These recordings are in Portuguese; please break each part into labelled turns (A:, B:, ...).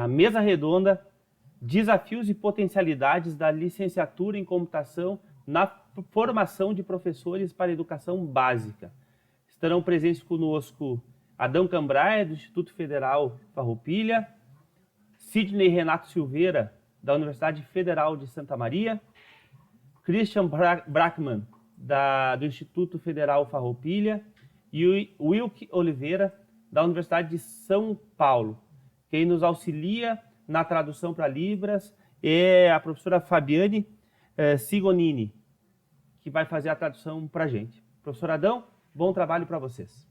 A: a mesa redonda Desafios e potencialidades da licenciatura em computação na formação de professores para a educação básica. Estarão presentes conosco Adão Cambraia, do Instituto Federal Farroupilha, Sidney Renato Silveira, da Universidade Federal de Santa Maria, Christian Brackmann, do Instituto Federal Farroupilha, e Wilk Oliveira, da Universidade de São Paulo. Quem nos auxilia na tradução para Libras é a professora Fabiane Sigonini, que vai fazer a tradução para a gente. Professor Adão, bom trabalho para vocês.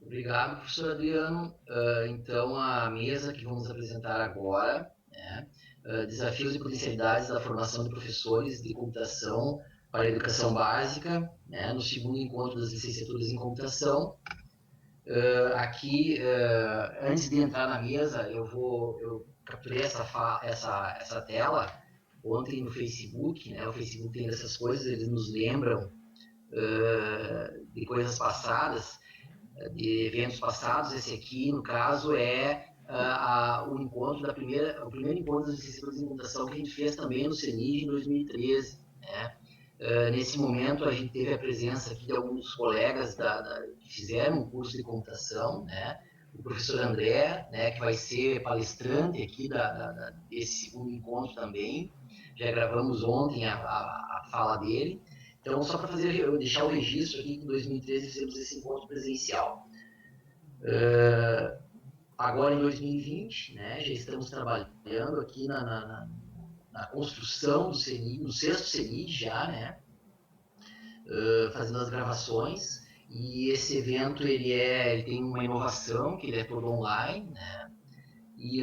B: Obrigado, professor Adriano. Então, a mesa que vamos apresentar agora, desafios e potencialidades da formação de professores de computação para a educação básica, no segundo encontro das licenciaturas em computação. Aqui, antes de entrar na mesa, eu capturei essa tela ontem no Facebook, o Facebook tem essas coisas, eles nos lembram de coisas passadas, de eventos passados. Esse aqui, no caso, é o primeiro encontro das licenciaturas em computação que a gente fez também no CENID em 2013, nesse momento, a gente teve a presença aqui de alguns colegas que fizeram um curso de computação, o professor André, que vai ser palestrante aqui desse segundo encontro também. Já gravamos ontem a fala dele. Então, só para deixar o registro aqui, que em 2013 fizemos esse encontro presencial. Agora, em 2020, já estamos trabalhando aqui na construção do CENID, no sexto CENID já, fazendo as gravações. E esse evento ele tem uma inovação, que ele é todo online, e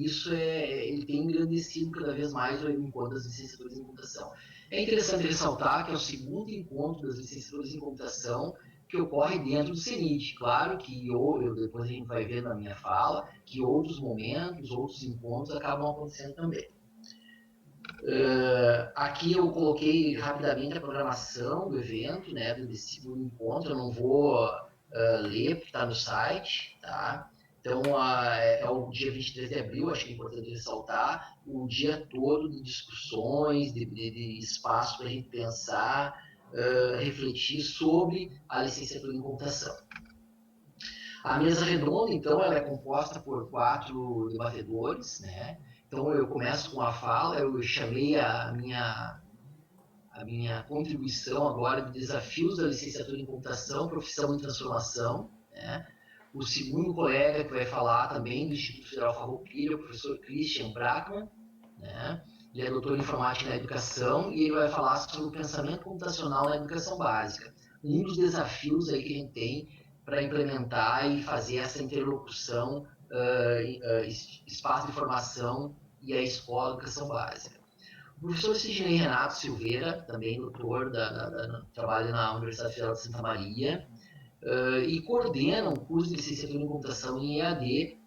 B: isso ele tem engrandecido cada vez mais o encontro das licenciaturas em computação. É interessante ressaltar que é o segundo encontro das licenciaturas em computação que ocorre dentro do CENID. Claro que depois a gente vai ver na minha fala que outros momentos, outros encontros acabam acontecendo também. Aqui eu coloquei rapidamente a programação do evento, desse segundo encontro. Eu não vou ler, porque está no site, tá? Então, é o dia 23 de abril, acho que é importante ressaltar, o dia todo de discussões, de espaço para a gente pensar, refletir sobre a licenciatura em computação. A mesa redonda, então, ela é composta por 4 debatedores, Então, eu começo com a fala. Eu chamei a minha contribuição agora de desafios da licenciatura em computação, profissão em transformação, O segundo colega que vai falar também do Instituto Federal Farroupilha é o professor Christian Brackmann, Ele é doutor em informática na educação e ele vai falar sobre o pensamento computacional na educação básica. Um dos desafios aí que a gente tem para implementar e fazer essa interlocução espaço de formação e a escola de educação básica. O professor Sidney Renato Silveira, também doutor, trabalha na Universidade Federal de Santa Maria, e coordena um curso de licenciatura em computação em EAD.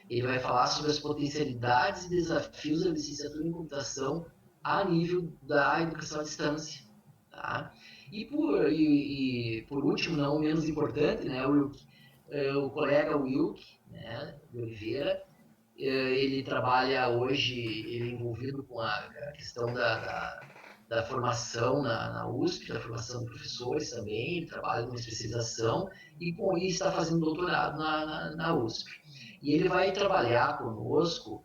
B: Ele vai falar sobre as potencialidades e desafios da licenciatura em computação a nível da educação à distância. Tá? E por último, não menos importante, o colega Wilk, de Oliveira, ele trabalha hoje, ele é envolvido com a questão da formação na USP, da formação de professores também. Ele trabalha com especialização e com isso está fazendo doutorado na USP. E ele vai trabalhar conosco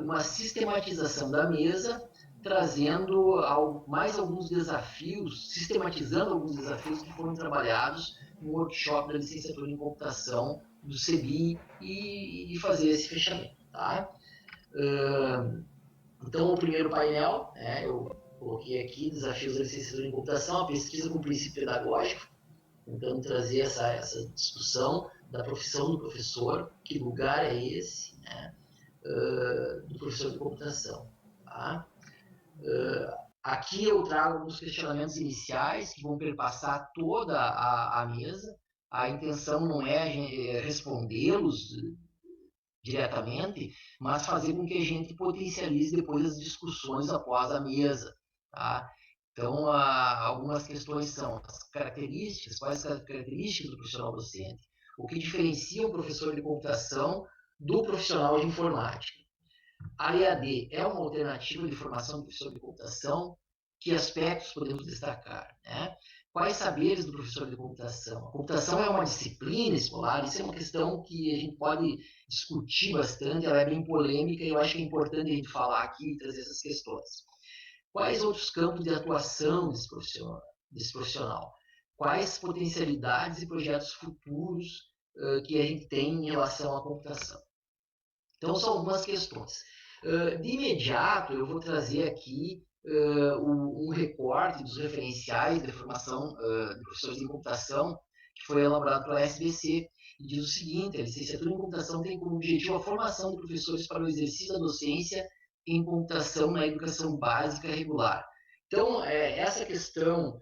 B: uma sistematização da mesa, trazendo mais alguns desafios, sistematizando alguns desafios que foram trabalhados no workshop da licenciatura em computação do CEBI e fazer esse fechamento. Tá? Então, o primeiro painel, eu coloquei aqui, desafios da licenciatura em computação, a pesquisa com princípio pedagógico, tentando trazer essa discussão da profissão do professor, que lugar é esse, do professor de computação. Tá? Aqui eu trago alguns questionamentos iniciais que vão perpassar toda a mesa. A intenção não é respondê-los diretamente, mas fazer com que a gente potencialize depois as discussões após a mesa. Tá? Então, algumas questões são as características, quais as características do profissional docente, O que diferencia o professor de computação do profissional de informática. A EAD é uma alternativa de formação do professor de computação? Que aspectos podemos destacar, né? Quais saberes do professor de computação? A computação é uma disciplina escolar, isso é uma questão que a gente pode discutir bastante, ela é bem polêmica e eu acho que é importante a gente falar aqui e trazer essas questões. Quais outros campos de atuação desse profissional? Quais potencialidades e projetos futuros que a gente tem em relação à computação? Então, são algumas questões. De imediato, eu vou trazer aqui um recorte dos referenciais de formação de professores em computação que foi elaborado pela SBC e diz o seguinte: a licenciatura em computação tem como objetivo a formação de professores para o exercício da docência em computação na educação básica regular. Então, essa questão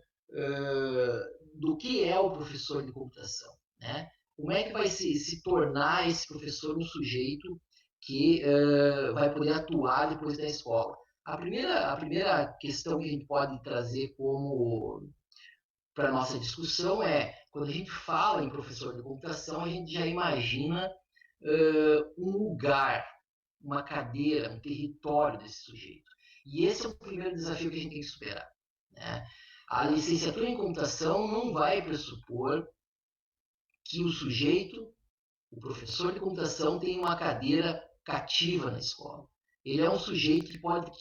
B: do que é o professor de computação, né? Como é que vai se tornar esse professor um sujeito que vai poder atuar depois da escola? A primeira questão que a gente pode trazer como para a nossa discussão é, quando a gente fala em professor de computação, a gente já imagina um lugar, uma cadeira, um território desse sujeito. E esse é o primeiro desafio que a gente tem que superar, né? A licenciatura em computação não vai pressupor que o sujeito, o professor de computação, tem uma cadeira cativa na escola. Ele é um sujeito que pode,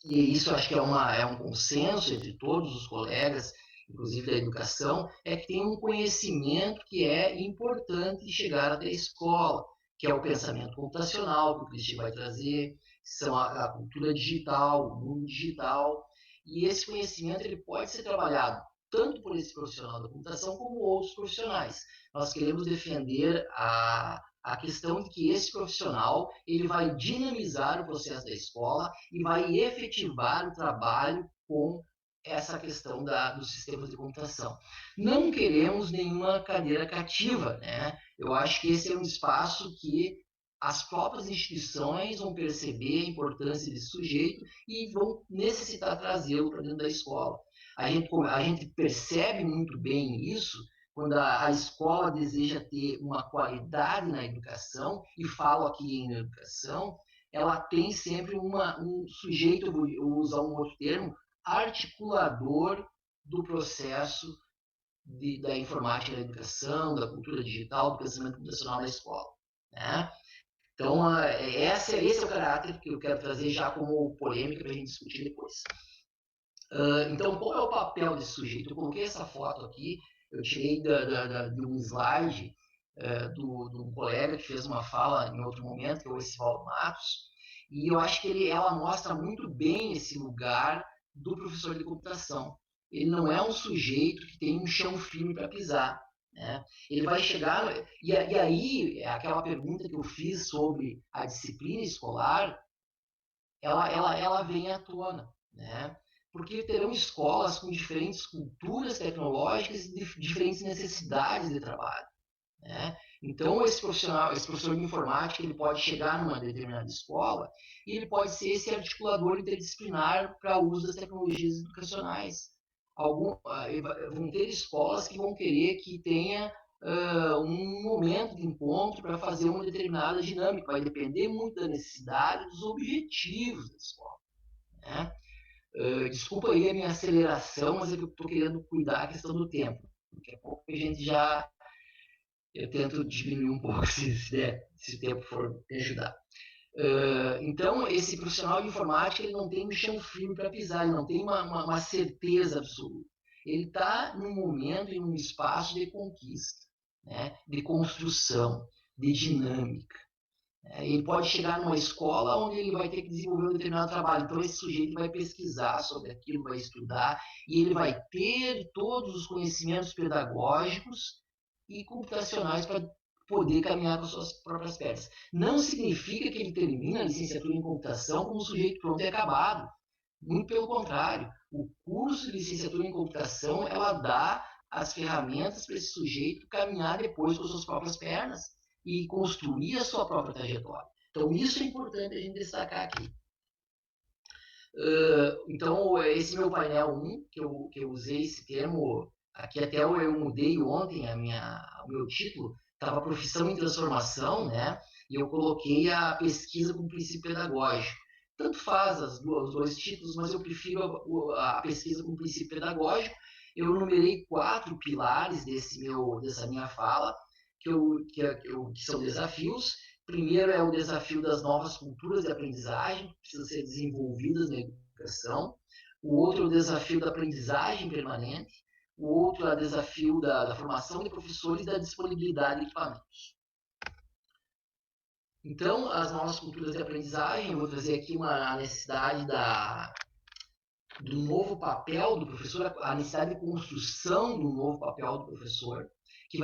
B: e isso acho que é um consenso entre todos os colegas, inclusive da educação, é que tem um conhecimento que é importante chegar até a escola, que é o pensamento computacional, que o Christian vai trazer, são a cultura digital, o mundo digital, e esse conhecimento ele pode ser trabalhado tanto por esse profissional da computação como outros profissionais. Nós queremos defender a questão de que esse profissional ele vai dinamizar o processo da escola e vai efetivar o trabalho com essa questão dos sistemas de computação. Não queremos nenhuma cadeira cativa, né? Eu acho que esse é um espaço que as próprias instituições vão perceber a importância desse sujeito e vão necessitar trazê-lo para dentro da escola. A gente percebe muito bem isso quando a escola deseja ter uma qualidade na educação, e falo aqui em educação, ela tem sempre um sujeito, eu vou usar um outro termo, articulador do processo da informática na educação, da cultura digital, do pensamento computacional na escola, né? Então, esse é o caráter que eu quero trazer já como polêmica para a gente discutir depois. Então, qual é o papel desse sujeito? Eu coloquei essa foto aqui, eu tirei de um slide de um colega que fez uma fala em outro momento, que é o Esivaldo Matos, e eu acho que ela mostra muito bem esse lugar do professor de computação. Ele não é um sujeito que tem um chão firme para pisar, né? Ele vai chegar... E aí, aquela pergunta que eu fiz sobre a disciplina escolar, ela vem à tona, né? Porque terão escolas com diferentes culturas tecnológicas e diferentes necessidades de trabalho, né? Então, esse professor de informática, ele pode chegar numa determinada escola e ele pode ser esse articulador interdisciplinar para o uso das tecnologias educacionais. Vão ter escolas que vão querer que tenha um momento de encontro para fazer uma determinada dinâmica. Vai depender muito da necessidade, dos objetivos da escola, né? Desculpa aí a minha aceleração, mas é que eu estou querendo cuidar da questão do tempo. Daqui a pouco a gente já... Eu tento diminuir um pouco se o tempo for me ajudar. Então, esse profissional de informática ele não tem um chão firme para pisar, ele não tem uma certeza absoluta. Ele está num momento e num espaço de conquista, né? De construção, de dinâmica. Ele pode chegar numa escola onde ele vai ter que desenvolver um determinado trabalho. Então, esse sujeito vai pesquisar sobre aquilo, vai estudar, e ele vai ter todos os conhecimentos pedagógicos e computacionais para poder caminhar com as suas próprias pernas. Não significa que ele termina a licenciatura em computação como um sujeito pronto e acabado. Muito pelo contrário. O curso de licenciatura em computação, ela dá as ferramentas para esse sujeito caminhar depois com as suas próprias pernas e construir a sua própria trajetória. Então, isso é importante a gente destacar aqui. Então, esse meu painel 1, que eu usei esse termo, aqui até eu mudei ontem o meu título, estava profissão em transformação, né? E eu coloquei a pesquisa com princípio pedagógico. Tanto faz os dois títulos, mas eu prefiro a pesquisa com princípio pedagógico. Eu numerei 4 pilares dessa minha fala, que são desafios. Primeiro é o desafio das novas culturas de aprendizagem, que precisam ser desenvolvidas na educação. O outro é o desafio da aprendizagem permanente. O outro é o desafio da formação de professores e da disponibilidade de equipamentos. Então, as novas culturas de aprendizagem, eu vou trazer aqui a necessidade do novo papel do professor, a necessidade de construção do novo papel do professor, que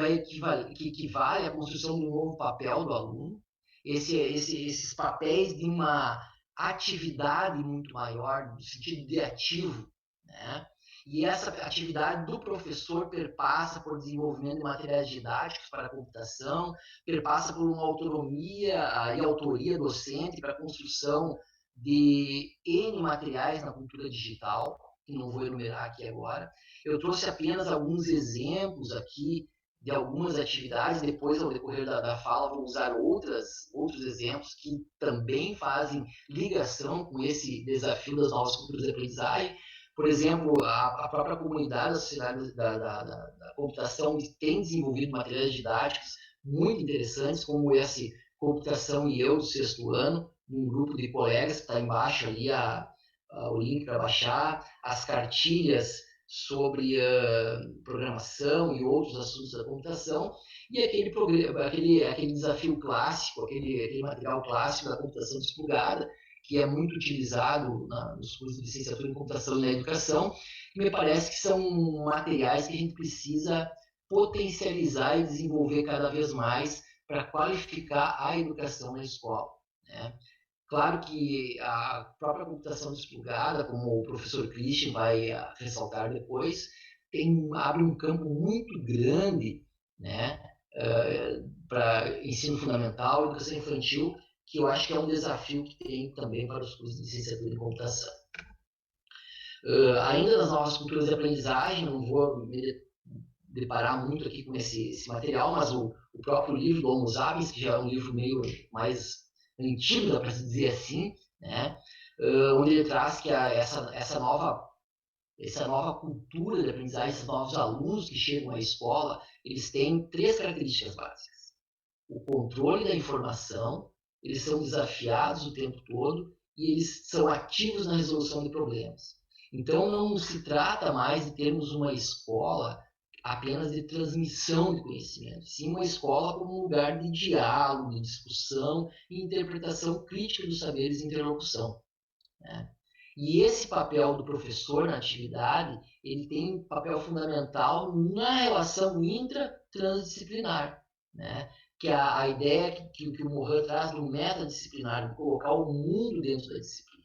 B: equivale à construção do novo papel do aluno, esses papéis de uma atividade muito maior, no sentido de ativo, né? E essa atividade do professor perpassa por desenvolvimento de materiais didáticos para a computação, perpassa por uma autonomia e autoria docente para a construção de N materiais na cultura digital, que não vou enumerar aqui agora. Eu trouxe apenas alguns exemplos aqui de algumas atividades, depois, ao decorrer da fala, vou usar outros exemplos que também fazem ligação com esse desafio das novas culturas de aprendizagem. Por exemplo, a própria comunidade da sociedade da computação tem desenvolvido materiais didáticos muito interessantes, como esse Computação e Eu, do 6º ano, um grupo de colegas, que está embaixo ali o link para baixar, as cartilhas sobre programação e outros assuntos da computação, e aquele desafio clássico, aquele material clássico da computação desplugada, que é muito utilizado nos cursos de licenciatura em computação e na educação, e me parece que são materiais que a gente precisa potencializar e desenvolver cada vez mais para qualificar a educação na escola, né? Claro que a própria computação desplugada, como o professor Christian vai ressaltar depois, abre um campo muito grande, né, para ensino fundamental, educação infantil, que eu acho que é um desafio que tem também para os cursos de licenciatura em computação. Ainda nas novas culturas de aprendizagem, não vou me deparar muito aqui com esse material, mas o próprio livro do Homo Sapiens, que já é um livro meio mais antigo, dá para se dizer assim, né? Onde ele traz que essa nova cultura de aprendizagem, esses novos alunos que chegam à escola, eles têm 3 características básicas. O controle da informação, eles são desafiados o tempo todo e eles são ativos na resolução de problemas. Então, não se trata mais de termos uma escola apenas de transmissão de conhecimento, sim uma escola como um lugar de diálogo, de discussão e interpretação crítica dos saberes e interlocução, né? E esse papel do professor na atividade, ele tem um papel fundamental na relação intra-transdisciplinar, né? Que a ideia que o Morin traz do metadisciplinar, de colocar o mundo dentro da disciplina.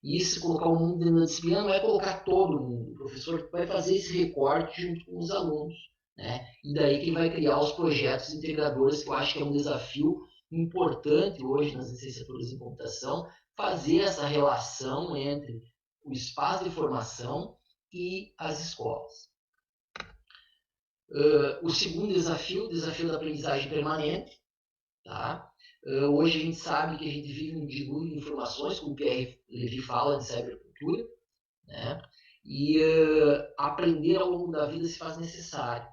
B: E se colocar o mundo dentro da disciplina não é colocar todo mundo. O professor vai fazer esse recorte junto com os alunos, né? E daí que ele vai criar os projetos integradores, que eu acho que é um desafio importante hoje nas licenciaturas em computação, fazer essa relação entre o espaço de formação e as escolas. O segundo desafio, o desafio da aprendizagem permanente, tá? Hoje a gente sabe que a gente vive um dilúvio de informações, como o Pierre Levy fala de cybercultura, né? E aprender ao longo da vida se faz necessário.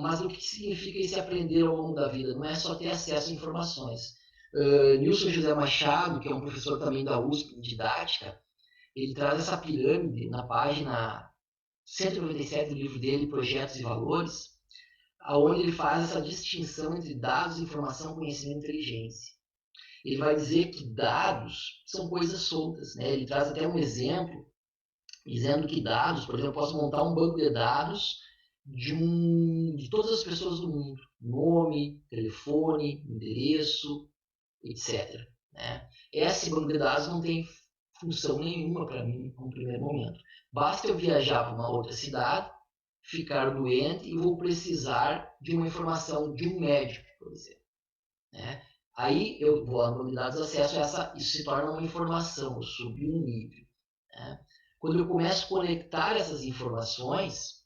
B: Mas o que significa esse aprender ao longo da vida? Não é só ter acesso a informações. Nilson José Machado, que é um professor também da USP em didática, ele traz essa pirâmide na página 197 do livro dele, Projetos e Valores, onde ele faz essa distinção entre dados, informação, conhecimento e inteligência. Ele vai dizer que dados são coisas soltas, né? Ele traz até um exemplo, dizendo que dados, por exemplo, eu posso montar um banco de dados de todas as pessoas do mundo, nome, telefone, endereço, etc, né? Esse banco de dados não tem função nenhuma para mim no primeiro momento. Basta eu viajar para uma outra cidade, ficar doente e vou precisar de uma informação de um médico, por exemplo, né? Aí eu vou lá no banco de dados, acesso isso se torna uma informação, eu subi um nível, né? Quando eu começo a conectar essas informações,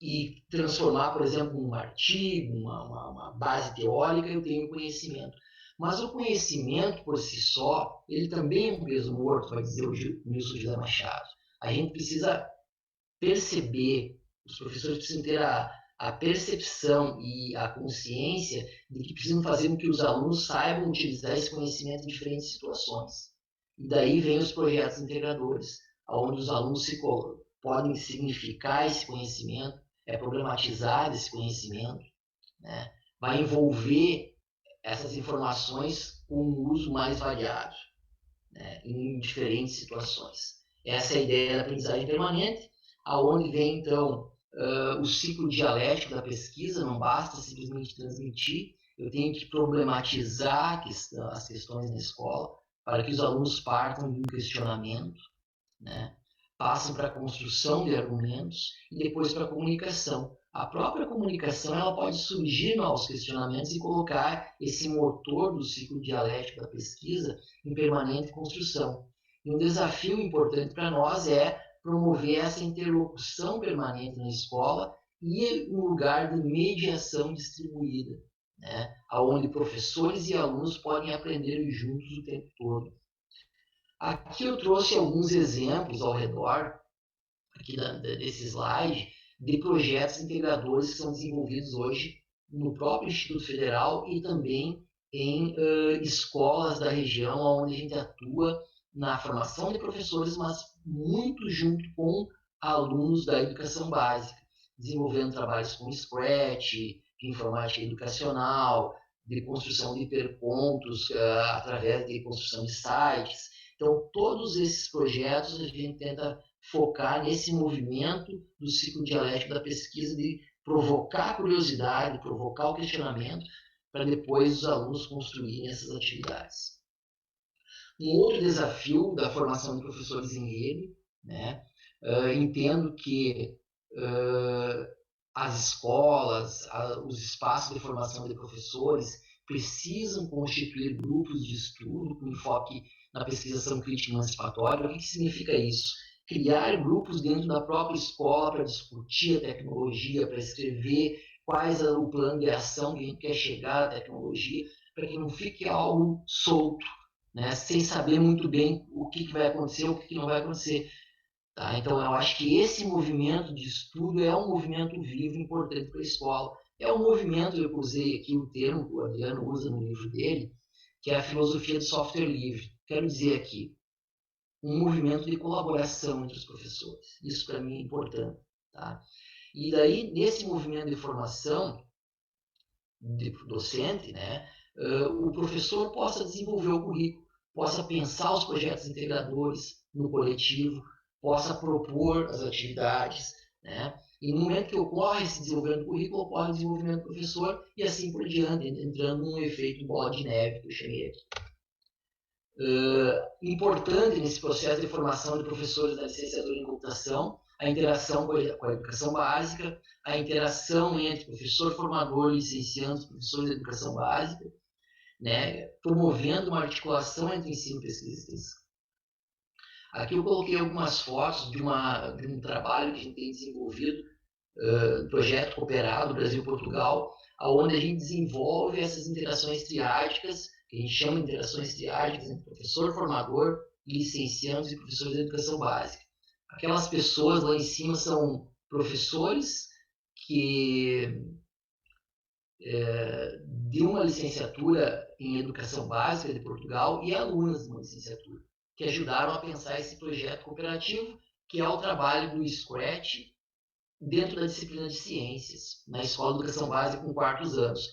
B: e transformar, por exemplo, um artigo, uma base teórica, eu tenho conhecimento. Mas o conhecimento por si só, ele também é um peso morto, vai dizer o Nilson José Machado. A gente precisa perceber, os professores precisam ter a percepção e a consciência de que precisam fazer com que os alunos saibam utilizar esse conhecimento em diferentes situações. E daí vem os projetos integradores, onde os alunos podem significar esse conhecimento, problematizar esse conhecimento, né? Vai envolver essas informações com um uso mais variado, né? Em diferentes situações. Essa é a ideia da aprendizagem permanente, aonde vem, então, o ciclo dialético da pesquisa. Não basta simplesmente transmitir, eu tenho que problematizar as questões na escola, para que os alunos partam de um questionamento, né? Passam para a construção de argumentos e depois para a comunicação. A própria comunicação, ela pode surgir novos questionamentos e colocar esse motor do ciclo dialético da pesquisa em permanente construção. E um desafio importante para nós é promover essa interlocução permanente na escola e um lugar de mediação distribuída, né? Onde professores e alunos podem aprender juntos o tempo todo. Aqui eu trouxe alguns exemplos ao redor aqui desse slide de projetos integradores que são desenvolvidos hoje no próprio Instituto Federal e também em escolas da região onde a gente atua na formação de professores, mas muito junto com alunos da educação básica, desenvolvendo trabalhos com Scratch, de informática educacional, de construção de hiperpontos através de construção de sites. Então, todos esses projetos a gente tenta focar nesse movimento do ciclo dialético da pesquisa, de provocar a curiosidade, provocar o questionamento, para depois os alunos construírem essas atividades. Um outro desafio da formação de professores em rede, né? Entendo que as escolas, os espaços de formação de professores precisam constituir grupos de estudo com enfoque na pesquisação crítica emancipatória. O que significa isso? Criar grupos dentro da própria escola para discutir a tecnologia, para escrever quais é o plano de ação que a gente quer chegar à tecnologia, para que não fique algo solto, né? Sem saber muito bem o que vai acontecer, o que não vai acontecer. Tá? Então, eu acho que esse movimento de estudo é um movimento vivo importante para a escola. É um movimento, eu usei aqui o termo que o Adriano usa no livro dele, que é a filosofia do software livre. Quero dizer aqui, um movimento de colaboração entre os professores. Isso, para mim, é importante. Tá? E daí, nesse movimento de formação de docente, né, o professor possa desenvolver o currículo, possa pensar os projetos integradores no coletivo, possa propor as atividades, né? E no momento que ocorre esse desenvolvimento do currículo, ocorre o desenvolvimento do professor e assim por diante, entrando num efeito bola de neve que eu chamei aqui. Importante nesse processo de formação de professores da licenciatura em computação, a interação com a educação básica, a interação entre professor formador, licenciandos, professores de educação básica, né, promovendo uma articulação entre ensino, pesquisa e extensão. Aqui eu coloquei algumas fotos de um trabalho que a gente tem desenvolvido, projeto cooperado Brasil-Portugal, onde a gente desenvolve essas interações triádicas, que a gente chama de interações triádicas entre professor, formador, licenciados e professores de educação básica. Aquelas pessoas lá em cima são professores que de uma licenciatura em educação básica de Portugal e alunas de uma licenciatura, que ajudaram a pensar esse projeto cooperativo, que é o trabalho do Scratch dentro da disciplina de ciências, na Escola de Educação Básica com quartos anos.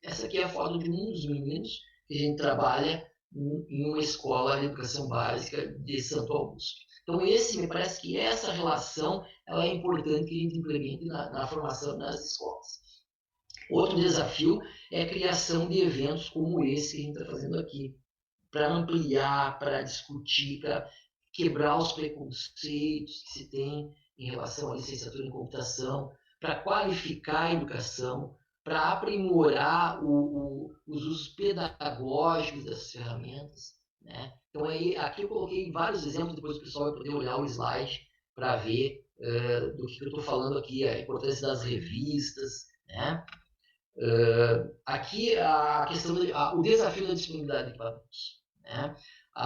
B: Essa aqui é a foto de um dos meninos que a gente trabalha em uma escola de educação básica de Santo Augusto. Então, me parece que essa relação ela é importante que a gente implemente na formação nas escolas. Outro desafio é a criação de eventos como esse que a gente está fazendo aqui, para ampliar, para discutir, para quebrar os preconceitos que se tem em relação à licenciatura em computação, para qualificar a educação, para aprimorar os usos pedagógicos dessas ferramentas, né? Então, aqui eu coloquei vários exemplos, depois o pessoal vai poder olhar o slide para ver do que eu estou falando aqui, a importância das revistas, né? Aqui a questão o desafio da disponibilidade de equipamentos, né?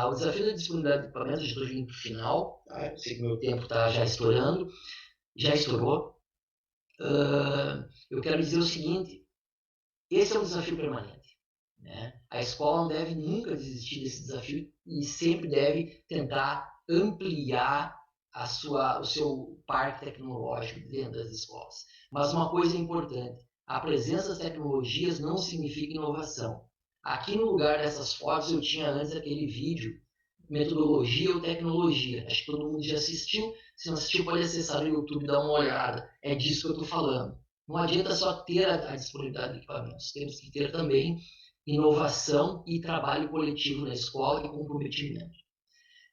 B: O desafio da disponibilidade de equipamentos, já estou indo para o final, tá? Eu sei que meu tempo está já estourando, já estourou. Eu quero dizer o seguinte, esse é um desafio permanente, né? A escola não deve nunca desistir desse desafio e sempre deve tentar ampliar o seu parque tecnológico dentro das escolas. Mas uma coisa importante, a presença das tecnologias não significa inovação. Aqui no lugar dessas fotos eu tinha antes aquele vídeo, metodologia ou tecnologia. Acho que todo mundo já assistiu. Se não assistiu, pode acessar o YouTube e dar uma olhada. É disso que eu estou falando. Não adianta só ter a disponibilidade de equipamentos. Temos que ter também inovação e trabalho coletivo na escola e comprometimento.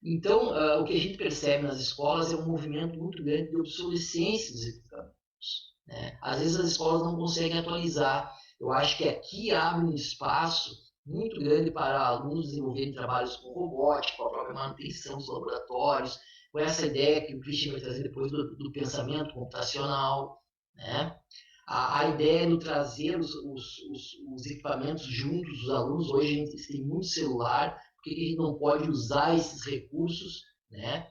B: Então, o que a gente percebe nas escolas é um movimento muito grande de obsolescência dos equipamentos, né? Às vezes as escolas não conseguem atualizar. Eu acho que aqui abre um espaço muito grande para alunos desenvolverem trabalhos com robótica, com a própria manutenção dos laboratórios, com essa ideia que o Christian vai trazer depois do pensamento computacional, né? A ideia de trazer os equipamentos juntos, os alunos, hoje a gente tem muito celular, por que a gente não pode usar esses recursos, né,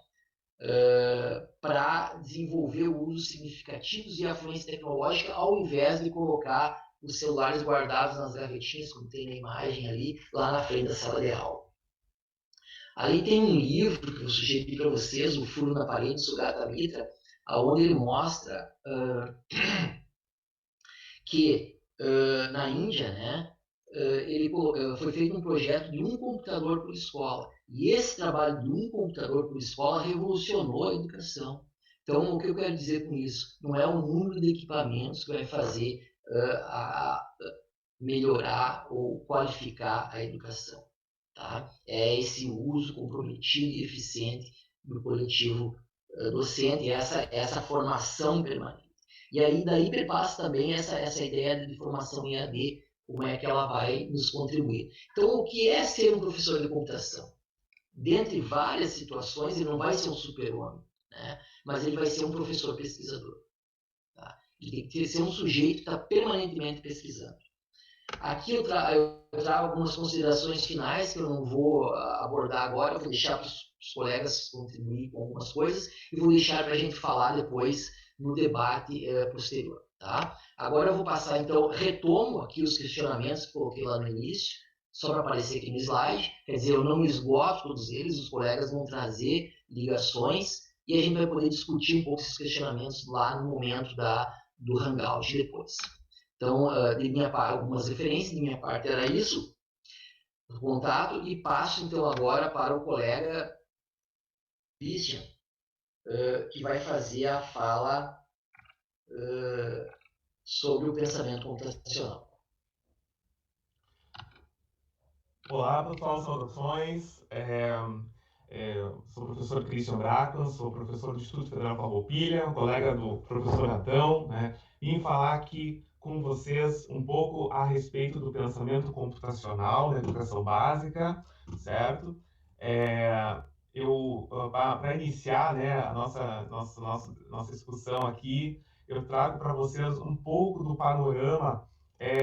B: para desenvolver usos significativos e a fluência tecnológica, ao invés de colocar os celulares guardados nas gavetinhas, como tem na imagem ali, lá na frente da sala de aula. Ali tem um livro que eu sugeri para vocês, O Furo na Parede, do Sugata Mitra, onde ele mostra que na Índia, né, foi feito um projeto de um computador por escola. E esse trabalho de um computador por escola revolucionou a educação. Então, o que eu quero dizer com isso? Não é o número de equipamentos que vai fazer melhorar ou qualificar a educação. Tá? É esse uso comprometido e eficiente do coletivo docente, essa formação permanente. E aí daí perpassa também essa ideia de formação em AD, como é que ela vai nos contribuir. Então, o que é ser um professor de computação? Dentre várias situações, ele não vai ser um super-homem, né? Mas ele vai ser um professor pesquisador. Tá? Ele tem que ser um sujeito que está permanentemente pesquisando. Aqui eu trago algumas considerações finais que eu não vou abordar agora, eu vou deixar para os colegas contribuir com algumas coisas e vou deixar para a gente falar depois no debate posterior. Tá? Agora eu vou passar, então, retomo aqui os questionamentos que coloquei lá no início, só para aparecer aqui no slide, quer dizer, eu não esgoto todos eles, os colegas vão trazer ligações e a gente vai poder discutir um pouco esses questionamentos lá no momento do Hangout depois. Então, de minha parte, algumas referências, de minha parte era isso, o contato, e passo então agora para o colega Christian, que vai fazer a fala sobre o pensamento computacional.
C: Olá, pessoal, saudações. Sou o professor Christian Brackman, sou professor do Instituto Federal Farroupilha, colega do professor Ratão, né? Vim falar aqui com vocês um pouco a respeito do pensamento computacional na educação básica, certo? Para iniciar, né, a nossa discussão aqui, eu trago para vocês um pouco do panorama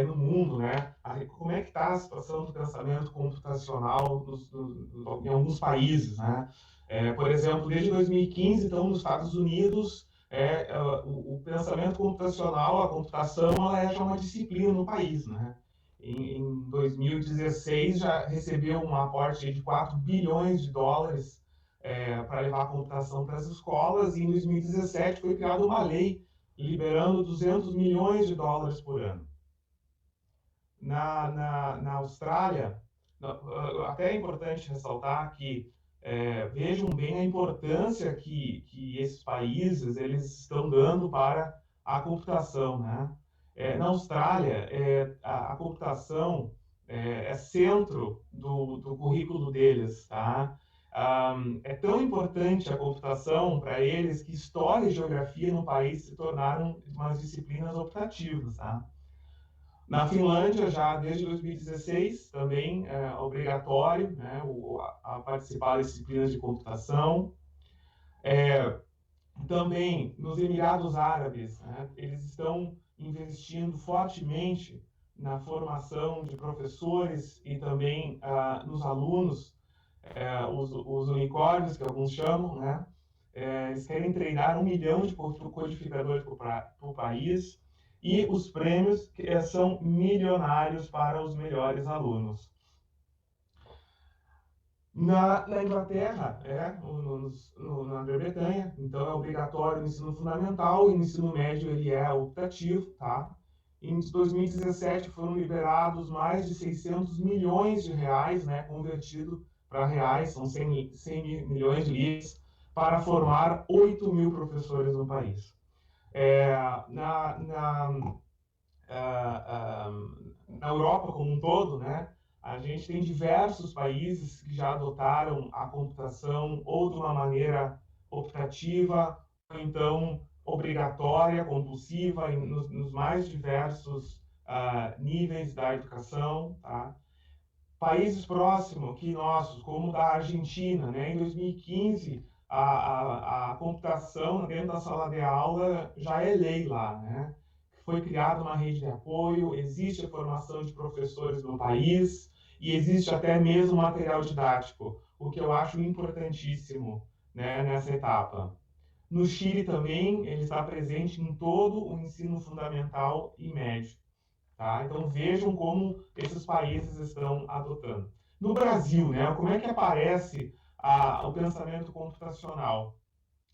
C: no mundo, né? Como é que está a situação do pensamento computacional em alguns países, né? Por exemplo, desde 2015, então, nos Estados Unidos, o pensamento computacional, a computação, ela é já uma disciplina no país, né? Em 2016, já recebeu um aporte de 4 bilhões de dólares para levar a computação para as escolas, e em 2017 foi criada uma lei liberando 200 milhões de dólares por ano. Na Austrália, até é importante ressaltar que vejam bem a importância que esses países eles estão dando para a computação, né? Na Austrália, a computação é centro do currículo deles, tá? É tão importante a computação para eles que História e Geografia no país se tornaram umas disciplinas optativas, tá? Na Finlândia, já desde 2016, também é obrigatório, né, a participar das disciplinas de computação. Também nos Emirados Árabes, né, eles estão investindo fortemente na formação de professores e também nos alunos, os unicórnios, que alguns chamam, né? Eles querem treinar 1 milhão de codificadores para o país, e os prêmios são milionários para os melhores alunos. Na Inglaterra, na Grã-Bretanha, então é obrigatório o ensino fundamental, e no ensino médio ele é optativo, tá? Em 2017 foram liberados mais de 600 milhões de reais, né, convertido para reais, são 100 milhões de libras, para formar 8 mil professores no país. Na Europa como um todo, né, a gente tem diversos países que já adotaram a computação ou de uma maneira optativa, ou então obrigatória, compulsiva, nos mais diversos níveis da educação. Tá? Países próximos que nossos, como da Argentina, né, em 2015, a computação dentro da sala de aula já é lei lá, né? Foi criada uma rede de apoio, existe a formação de professores no país e existe até mesmo material didático, o que eu acho importantíssimo, né, nessa etapa. No Chile também, ele está presente em todo o ensino fundamental e médio. Tá? Então vejam como esses países estão adotando. No Brasil, né, como é que aparece o pensamento computacional?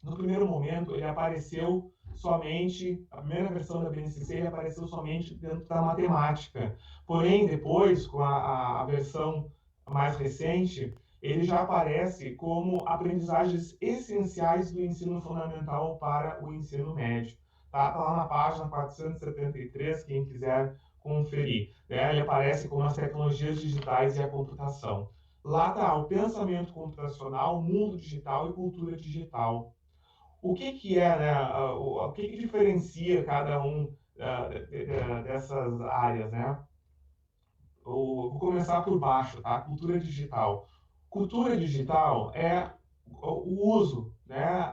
C: No primeiro momento, ele apareceu somente, a primeira versão da BNCC ele apareceu somente dentro da matemática. Porém, depois, com a versão mais recente, ele já aparece como aprendizagens essenciais do ensino fundamental para o ensino médio. Tá lá na página 473, quem quiser conferir. Né? Ele aparece como as tecnologias digitais e a computação. Lá está o pensamento computacional, mundo digital e cultura digital. O que é, né, o que diferencia cada um dessas áreas, né? Vou começar por baixo, tá? Cultura digital. Cultura digital é o uso, né?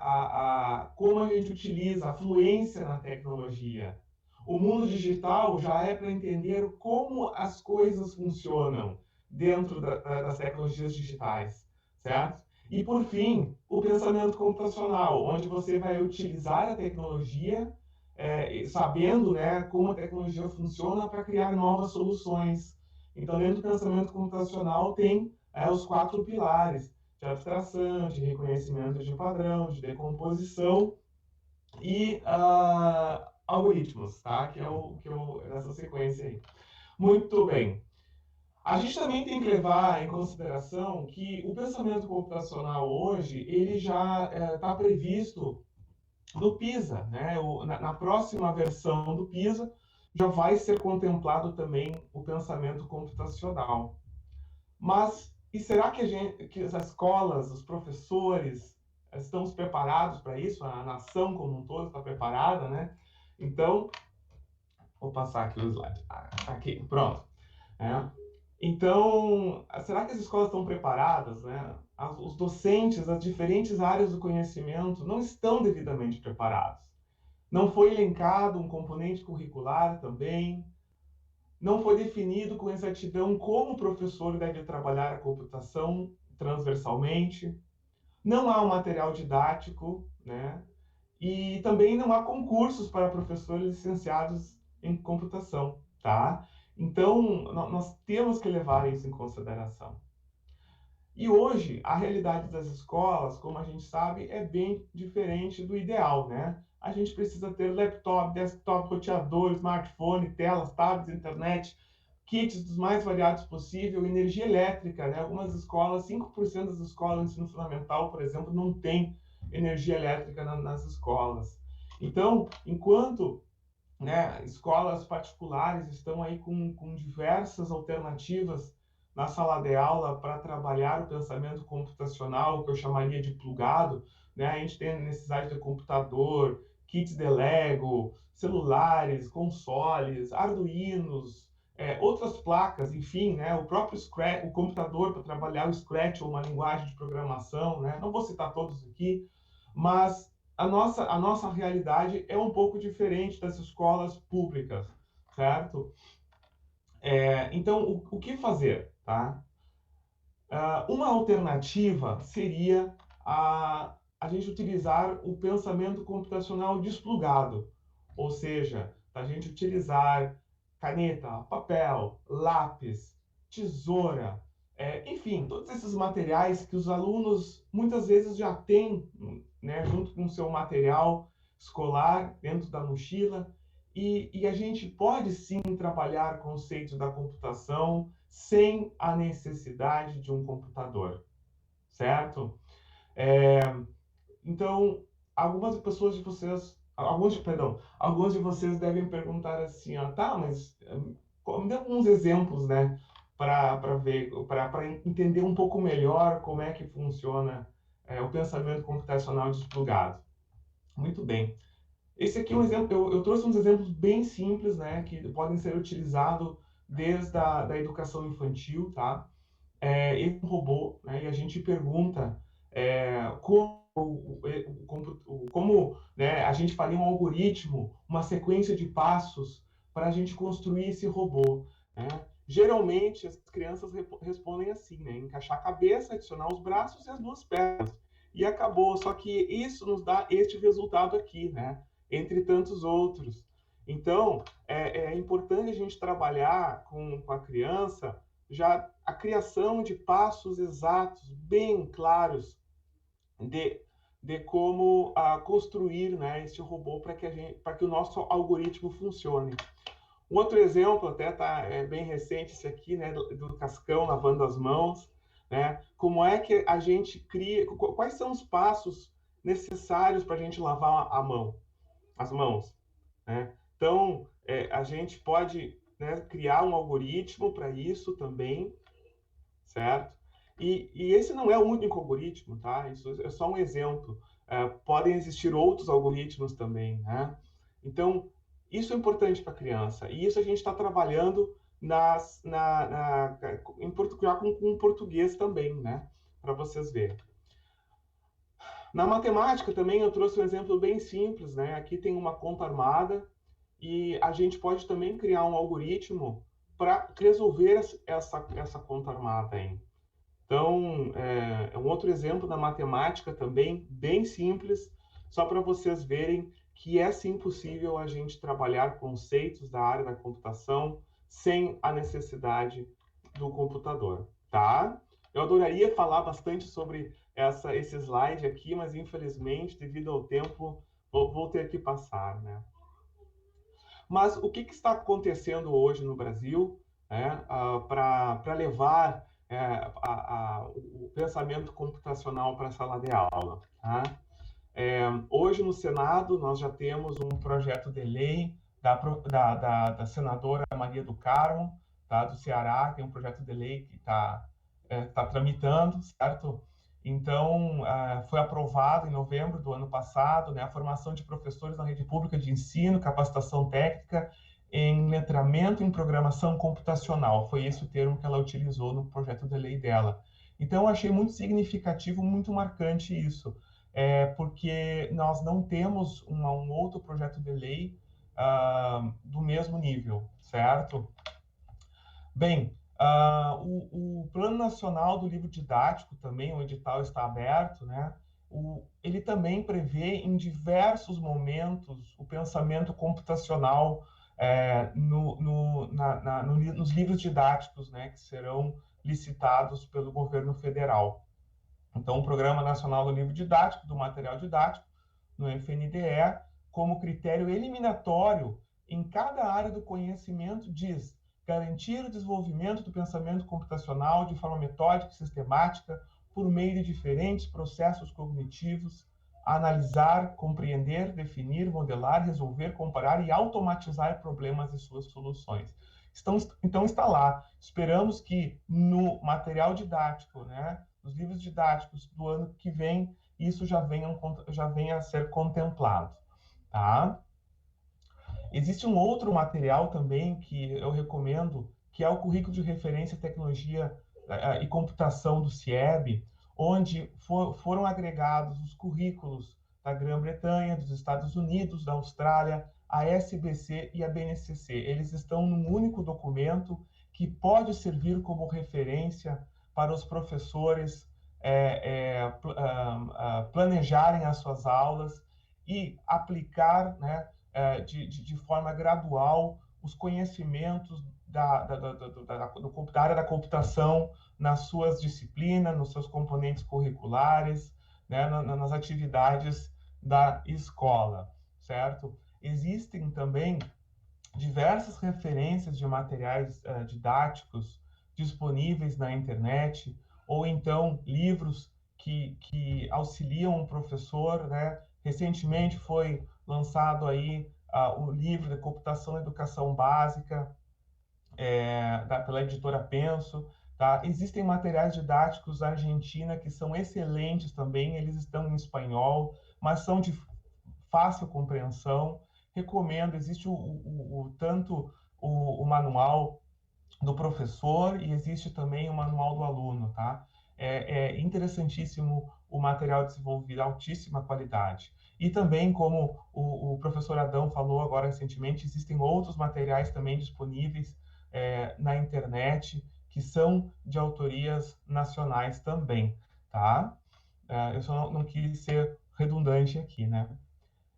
C: Como a gente utiliza a fluência na tecnologia. O mundo digital já é para entender como as coisas funcionam dentro das tecnologias digitais, certo? E, por fim, o pensamento computacional, onde você vai utilizar a tecnologia, sabendo, né, como a tecnologia funciona para criar novas soluções. Então, dentro do pensamento computacional tem os 4 pilares de abstração, de reconhecimento de padrão, de decomposição e algoritmos, tá? Que é essa sequência aí. Muito bem. A gente também tem que levar em consideração que o pensamento computacional hoje, ele já está previsto no PISA, né? Na próxima versão do PISA, já vai ser contemplado também o pensamento computacional. Mas, e será que as escolas, os professores, estamos preparados para isso? A nação como um todo está preparada, né? Então, vou passar aqui o slide. Aqui, pronto. Então, será que as escolas estão preparadas, né? Os docentes, as diferentes áreas do conhecimento não estão devidamente preparados. Não foi elencado um componente curricular também. Não foi definido com exatidão como o professor deve trabalhar a computação transversalmente. Não há um material didático, né? E também não há concursos para professores licenciados em computação, tá? Então, nós temos que levar isso em consideração. E hoje, a realidade das escolas, como a gente sabe, é bem diferente do ideal, né? A gente precisa ter laptop, desktop, roteador, smartphone, telas, tablets, internet, kits dos mais variados possível, energia elétrica, né? Algumas escolas, 5% das escolas do ensino fundamental, por exemplo, não tem energia elétrica nas escolas. Então, enquanto, né, escolas particulares estão aí com diversas alternativas na sala de aula para trabalhar o pensamento computacional, que eu chamaria de plugado, né? A gente tem a necessidade de computador, kits de Lego, celulares, consoles, arduinos, outras placas, enfim, né? O próprio Scratch, o computador para trabalhar o Scratch ou uma linguagem de programação, né? Não vou citar todos aqui, mas a nossa realidade é um pouco diferente das escolas públicas, certo? Então, o que fazer, tá? Uma alternativa seria a gente utilizar o pensamento computacional desplugado, ou seja, a gente utilizar caneta, papel, lápis, tesoura, enfim, todos esses materiais que os alunos muitas vezes já têm, né, junto com o seu material escolar dentro da mochila, e a gente pode sim trabalhar conceitos da computação sem a necessidade de um computador, certo? Então, alguns de vocês devem perguntar assim, ó, tá, mas me dê alguns exemplos, né, para entender um pouco melhor como é que funciona o pensamento computacional desplugado. Muito bem. Esse aqui é um exemplo, eu trouxe uns exemplos bem simples, né, que podem ser utilizados desde da educação infantil, tá? Esse é um robô, né, e a gente pergunta como, né, a gente faria um algoritmo, uma sequência de passos para a gente construir esse robô, né? Geralmente, as crianças respondem assim, né? Encaixar a cabeça, adicionar os braços e as duas pernas. E acabou. Só que isso nos dá este resultado aqui, né? Entre tantos outros. Então, é importante a gente trabalhar com a criança já a criação de passos exatos, bem claros, de como construir, né, este robô para que o nosso algoritmo funcione. Um outro exemplo, até bem recente esse aqui, né, do Cascão lavando as mãos, né? Como é que a gente cria, quais são os passos necessários para a gente lavar as mãos, né? Então, a gente pode, né, criar um algoritmo para isso também, certo? E esse não é o único algoritmo, tá? Isso é só um exemplo. Podem existir outros algoritmos também, né? Então, isso é importante para a criança. E isso a gente está trabalhando em Portugal com português também, né? Para vocês verem. Na matemática também eu trouxe um exemplo bem simples, né? Aqui tem uma conta armada e a gente pode também criar um algoritmo para resolver essa conta armada aí. Então, é um outro exemplo da matemática também, bem simples, só para vocês verem que é sim possível a gente trabalhar conceitos da área da computação sem a necessidade do computador, tá? Eu adoraria falar bastante sobre esse slide aqui, mas infelizmente, devido ao tempo, vou ter que passar, né? Mas o que está acontecendo hoje no Brasil, né, para levar o pensamento computacional para a sala de aula? Tá? Hoje no Senado nós já temos um projeto de lei da senadora Maria do Carmo, tá, do Ceará, que é um projeto de lei que tá tramitando, certo? Então, foi aprovado em novembro do ano passado, né, a formação de professores na rede pública de ensino, capacitação técnica em letramento em programação computacional. Foi esse o termo que ela utilizou no projeto de lei dela. Então, eu achei muito significativo, muito marcante isso, porque nós não temos um outro projeto de lei do mesmo nível, certo? Bem, o Plano Nacional do Livro Didático também, o edital está aberto, né? Ele também prevê em diversos momentos o pensamento computacional nos livros didáticos, né, que serão licitados pelo governo federal. Então, o Programa Nacional do Livro Didático, do Material Didático, no FNDE, como critério eliminatório em cada área do conhecimento, diz garantir o desenvolvimento do pensamento computacional de forma metódica e sistemática por meio de diferentes processos cognitivos, analisar, compreender, definir, modelar, resolver, comparar e automatizar problemas e suas soluções. Então está lá. Esperamos que no material didático, né, nos livros didáticos do ano que vem, isso já venha a ser contemplado. Tá? Existe um outro material também que eu recomendo, que é o Currículo de Referência Tecnologia e Computação do CIEB, onde foram agregados os currículos da Grã-Bretanha, dos Estados Unidos, da Austrália, a SBC e a BNCC. Eles estão num único documento que pode servir como referência para os professores planejarem as suas aulas e aplicar, né, de forma gradual os conhecimentos da área da computação nas suas disciplinas, nos seus componentes curriculares, né, nas atividades da escola, certo? Existem também diversas referências de materiais didáticos disponíveis na internet, ou então livros que auxiliam o professor, né? Recentemente foi lançado aí o livro de Computação e Educação Básica, pela editora Penso. Tá? Existem materiais didáticos da Argentina que são excelentes também, eles estão em espanhol, mas são de fácil compreensão. Recomendo, existe tanto o manual do professor e existe também o manual do aluno, tá? É interessantíssimo o material desenvolvido, altíssima qualidade. E também, como o professor Adão falou agora recentemente, existem outros materiais também disponíveis na internet que são de autorias nacionais também, tá? Eu só não quis ser redundante aqui, né?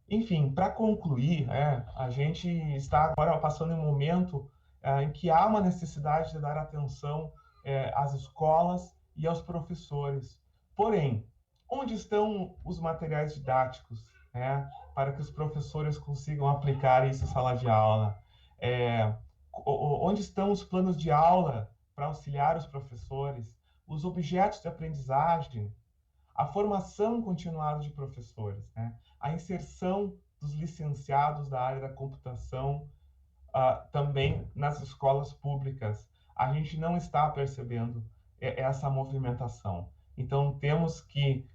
C: Enfim, para concluir, a gente está agora passando em um momento em que há uma necessidade de dar atenção às escolas e aos professores. Porém, onde estão os materiais didáticos, né, para que os professores consigam aplicar isso em sala de aula? Onde estão os planos de aula para auxiliar os professores? Os objetos de aprendizagem? A formação continuada de professores, né? A inserção dos licenciados da área da computação também nas escolas públicas. A gente não está percebendo essa movimentação. Então, temos que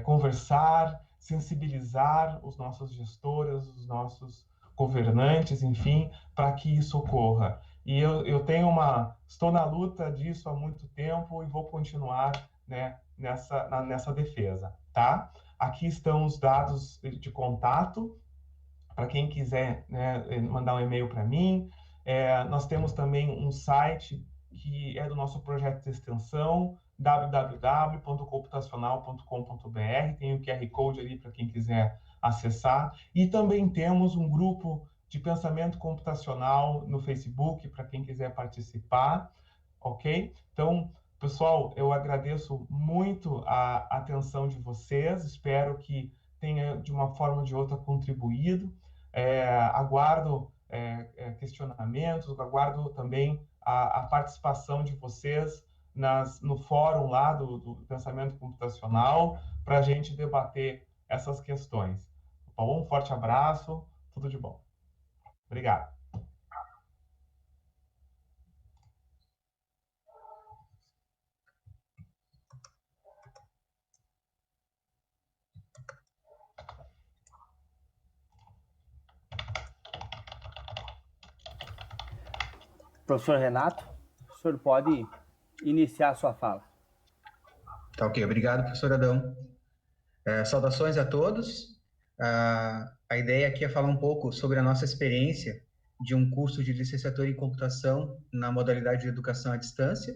C: conversar, sensibilizar os nossos gestores, os nossos governantes, enfim, para que isso ocorra. E eu estou na luta disso há muito tempo e vou continuar, né, nessa defesa, tá? Aqui estão os dados de contato para quem quiser, né, mandar um e-mail para mim. Nós temos também um site que é do nosso projeto de extensão, www.computacional.com.br, tem o QR Code ali para quem quiser acessar. E também temos um grupo de pensamento computacional no Facebook, para quem quiser participar, ok? Então, pessoal, eu agradeço muito a atenção de vocês, espero que tenha, de uma forma ou de outra, contribuído. Aguardo questionamentos, aguardo também a participação de vocês no fórum lá do pensamento computacional, para a gente debater essas questões. Tá bom? Um forte abraço, tudo de bom. Obrigado.
A: Professor Renato, o senhor pode iniciar a sua fala.
D: Tá ok, obrigado, professor Adão. Saudações a todos. A ideia aqui é falar um pouco sobre a nossa experiência de um curso de licenciatura em computação na modalidade de educação à distância.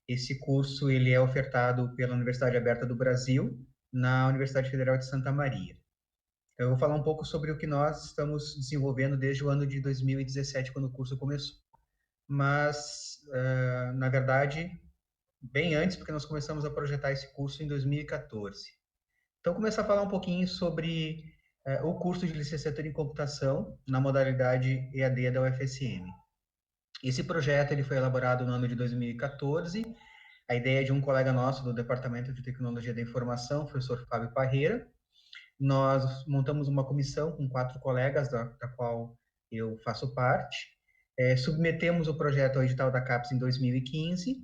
D: Esse curso ele é ofertado pela Universidade Aberta do Brasil, na Universidade Federal de Santa Maria. Eu vou falar um pouco sobre o que nós estamos desenvolvendo desde o ano de 2017, quando o curso começou. Mas, na verdade, bem antes, porque nós começamos a projetar esse curso em 2014. Então, começar a falar um pouquinho sobre o curso de licenciatura em computação na modalidade EAD da UFSM. Esse projeto ele foi elaborado no ano de 2014. A ideia é de um colega nosso do Departamento de Tecnologia da Informação, o professor Fábio Parreira. Nós montamos uma comissão com 4 colegas, da qual eu faço parte. Submetemos o projeto ao edital da CAPES em 2015.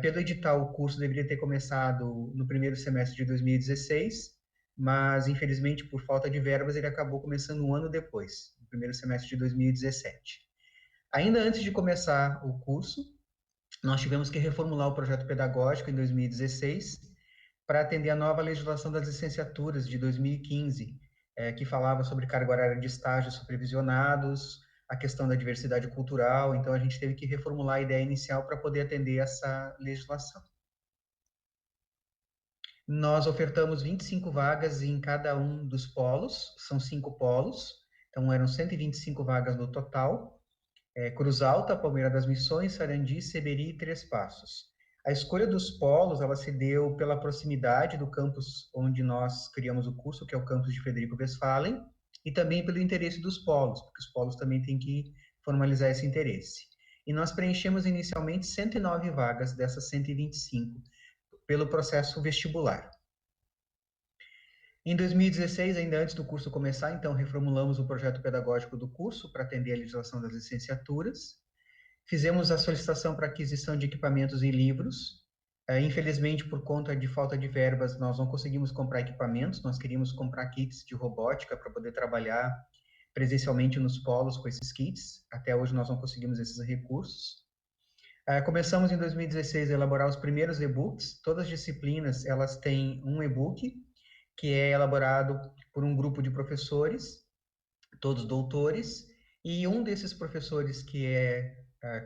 D: Pelo edital, o curso deveria ter começado no primeiro semestre de 2016, mas, infelizmente, por falta de verbas, ele acabou começando um ano depois, no primeiro semestre de 2017. Ainda antes de começar o curso, nós tivemos que reformular o projeto pedagógico em 2016, para atender a nova legislação das licenciaturas de 2015, que falava sobre carga horária de estágios supervisionados, a questão da diversidade cultural. Então, a gente teve que reformular a ideia inicial para poder atender essa legislação. Nós ofertamos 25 vagas em cada um dos polos, são 5 polos, então eram 125 vagas no total. Cruz Alta, Palmeira das Missões, Sarandi, Seberi e Três Passos. A escolha dos polos, ela se deu pela proximidade do campus onde nós criamos o curso, que é o campus de Frederico Westphalen, e também pelo interesse dos polos, porque os polos também têm que formalizar esse interesse. E nós preenchemos inicialmente 109 vagas dessas 125 pelo processo vestibular. Em 2016, ainda antes do curso começar, então, reformulamos o projeto pedagógico do curso para atender a legislação das licenciaturas. Fizemos a solicitação para aquisição de equipamentos e livros. Infelizmente, por conta de falta de verbas, nós não conseguimos comprar equipamentos. Nós queríamos comprar kits de robótica para poder trabalhar presencialmente nos polos com esses kits. Até hoje, nós não conseguimos esses recursos. Começamos em 2016 a elaborar os primeiros e-books. Todas as disciplinas, elas têm um e-book que é elaborado por um grupo de professores, todos doutores, e um desses professores que é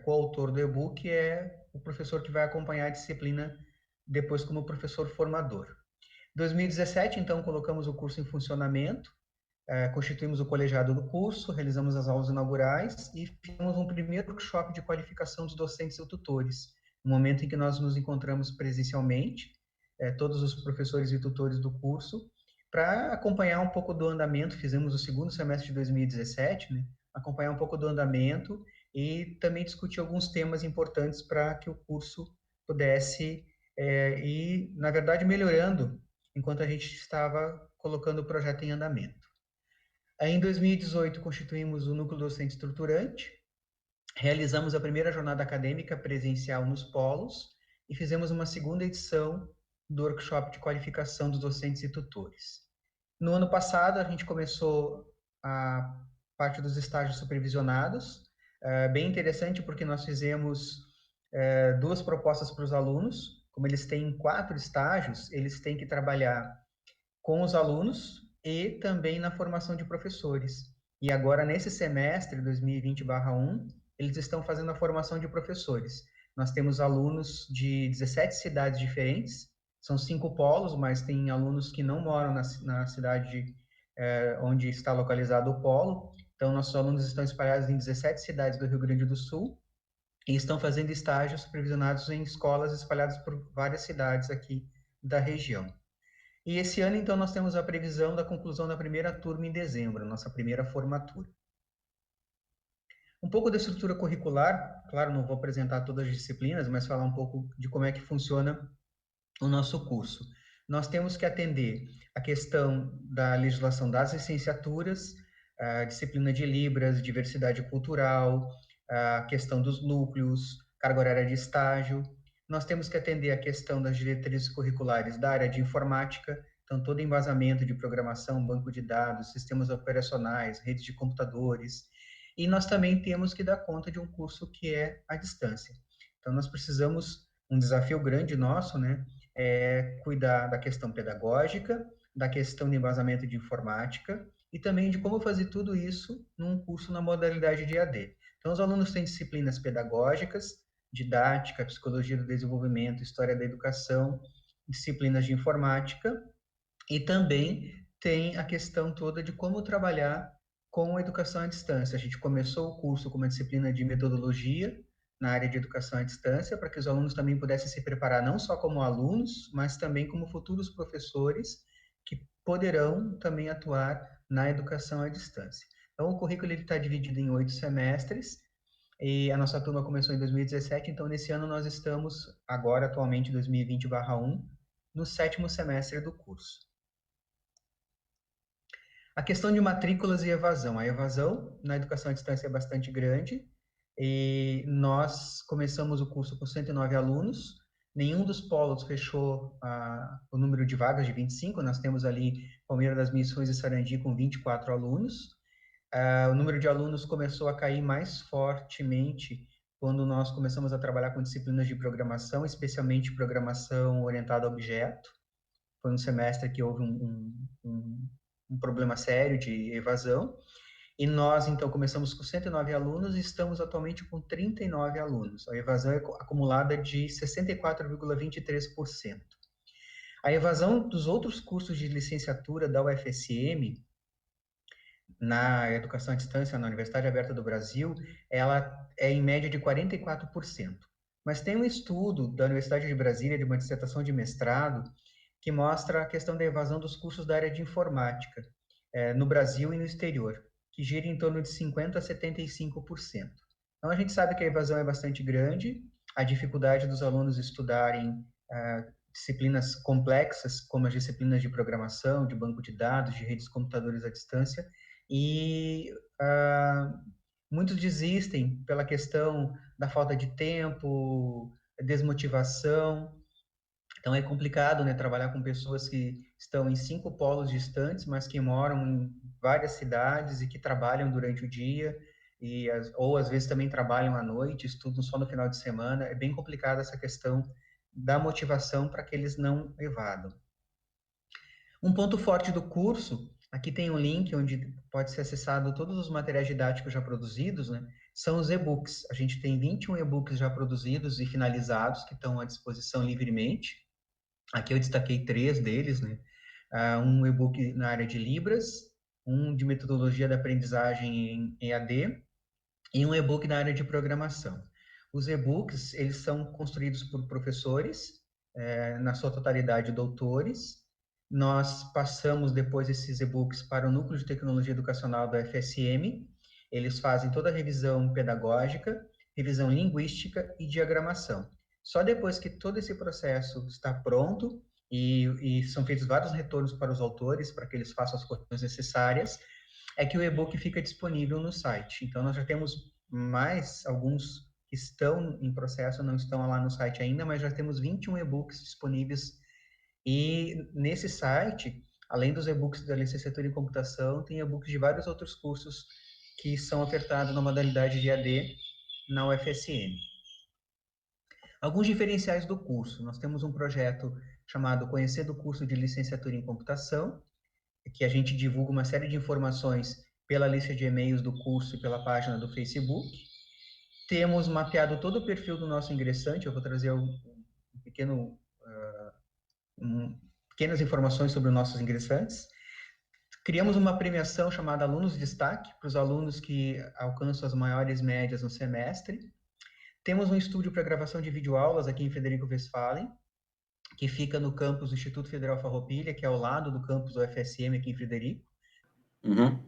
D: coautor do e-book é o professor que vai acompanhar a disciplina depois como professor formador. Em 2017, então, colocamos o curso em funcionamento, constituímos o colegiado do curso, realizamos as aulas inaugurais e fizemos um primeiro workshop de qualificação dos docentes e tutores, no momento em que nós nos encontramos presencialmente, todos os professores e tutores do curso, para acompanhar um pouco do andamento. Fizemos o segundo semestre de 2017, né? Acompanhar um pouco do andamento e também discutir alguns temas importantes para que o curso pudesse ir, na verdade, melhorando enquanto a gente estava colocando o projeto em andamento. Aí, em 2018, constituímos o Núcleo Docente Estruturante, realizamos a primeira jornada acadêmica presencial nos polos e fizemos uma segunda edição do workshop de qualificação dos docentes e tutores. No ano passado, a gente começou a parte dos estágios supervisionados, bem interessante porque nós fizemos 2 propostas para os alunos. Como eles têm 4 estágios, eles têm que trabalhar com os alunos e também na formação de professores. E agora, nesse semestre, 2020/1, eles estão fazendo a formação de professores. Nós temos alunos de 17 cidades diferentes, são 5 polos, mas tem alunos que não moram na cidade onde está localizado o polo. Então, nossos alunos estão espalhados em 17 cidades do Rio Grande do Sul e estão fazendo estágios supervisionados em escolas espalhadas por várias cidades aqui da região. E esse ano, então, nós temos a previsão da conclusão da primeira turma em dezembro, nossa primeira formatura. Um pouco da estrutura curricular, claro, não vou apresentar todas as disciplinas, mas falar um pouco de como é que funciona o nosso curso. Nós temos que atender a questão da legislação das licenciaturas, a disciplina de Libras, diversidade cultural, a questão dos núcleos, carga horária de estágio. Nós temos que atender a questão das diretrizes curriculares da área de informática, então todo embasamento de programação, banco de dados, sistemas operacionais, redes de computadores. E nós também temos que dar conta de um curso que é à distância. Então nós precisamos, um desafio grande nosso, né, cuidar da questão pedagógica, da questão de embasamento de informática e também de como fazer tudo isso num curso na modalidade de EAD. Então, os alunos têm disciplinas pedagógicas, didática, psicologia do desenvolvimento, história da educação, disciplinas de informática e também tem a questão toda de como trabalhar com a educação à distância. A gente começou o curso com uma disciplina de metodologia na área de educação à distância, para que os alunos também pudessem se preparar não só como alunos, mas também como futuros professores que poderão também atuar na educação à distância. Então, o currículo está dividido em 8 semestres, e a nossa turma começou em 2017, então nesse ano nós estamos, agora atualmente 2020/1, no 7º semestre do curso. A questão de matrículas e evasão. A evasão na educação à distância é bastante grande, e nós começamos o curso com 109 alunos, nenhum dos polos fechou o número de vagas de 25, nós temos ali Palmeira das Missões e Sarandi com 24 alunos. O número de alunos começou a cair mais fortemente quando nós começamos a trabalhar com disciplinas de programação, especialmente programação orientada a objeto. foi um semestre que houve um problema sério de evasão, e nós, então, começamos com 109 alunos e estamos atualmente com 39 alunos. A evasão é acumulada de 64,23%. A evasão dos outros cursos de licenciatura da UFSM, na educação à distância na Universidade Aberta do Brasil, ela é em média de 44%. Mas tem um estudo da Universidade de Brasília, de uma dissertação de mestrado, que mostra a questão da evasão dos cursos da área de informática, no Brasil e no exterior, que gira em torno de 50% a 75%. Então, a gente sabe que a evasão é bastante grande, a dificuldade dos alunos estudarem disciplinas complexas, como as disciplinas de programação, de banco de dados, de redes de computadores à distância, e muitos desistem pela questão da falta de tempo, desmotivação. Então é complicado, né, trabalhar com pessoas que estão em 5 polos distantes, mas que moram em várias cidades e que trabalham durante o dia, ou às vezes também trabalham à noite, estudam só no final de semana. É bem complicada essa questão da motivação para que eles não evadam. Um ponto forte do curso, aqui tem um link onde pode ser acessado todos os materiais didáticos já produzidos, né? São os e-books. A gente tem 21 e-books já produzidos e finalizados, que estão à disposição livremente. Aqui eu destaquei 3 deles, né? Um e-book na área de Libras, um de metodologia da aprendizagem em EAD e um e-book na área de programação. Os e-books, eles são construídos por professores, na sua totalidade doutores. Nós passamos depois esses e-books para o Núcleo de Tecnologia Educacional da FSM. Eles fazem toda a revisão pedagógica, revisão linguística e diagramação. Só depois que todo esse processo está pronto e são feitos vários retornos para os autores, para que eles façam as correções necessárias, é que o e-book fica disponível no site. Então, nós já temos mais alguns que estão em processo, não estão lá no site ainda, mas já temos 21 e-books disponíveis. E nesse site, além dos e-books da licenciatura em computação, tem e-books de vários outros cursos que são ofertados na modalidade de EAD na UFSM. Alguns diferenciais do curso. Nós temos um projeto chamado Conhecendo o Curso de Licenciatura em Computação, que a gente divulga uma série de informações pela lista de e-mails do curso e pela página do Facebook. Temos mapeado todo o perfil do nosso ingressante. Eu vou trazer pequenas informações sobre os nossos ingressantes. Criamos uma premiação chamada Alunos de Destaque, para os alunos que alcançam as maiores médias no semestre. Temos um estúdio para gravação de videoaulas aqui em Frederico Westphalen, que fica no campus do Instituto Federal Farroupilha, que é ao lado do campus do UFSM aqui em Frederico.
E: Uhum.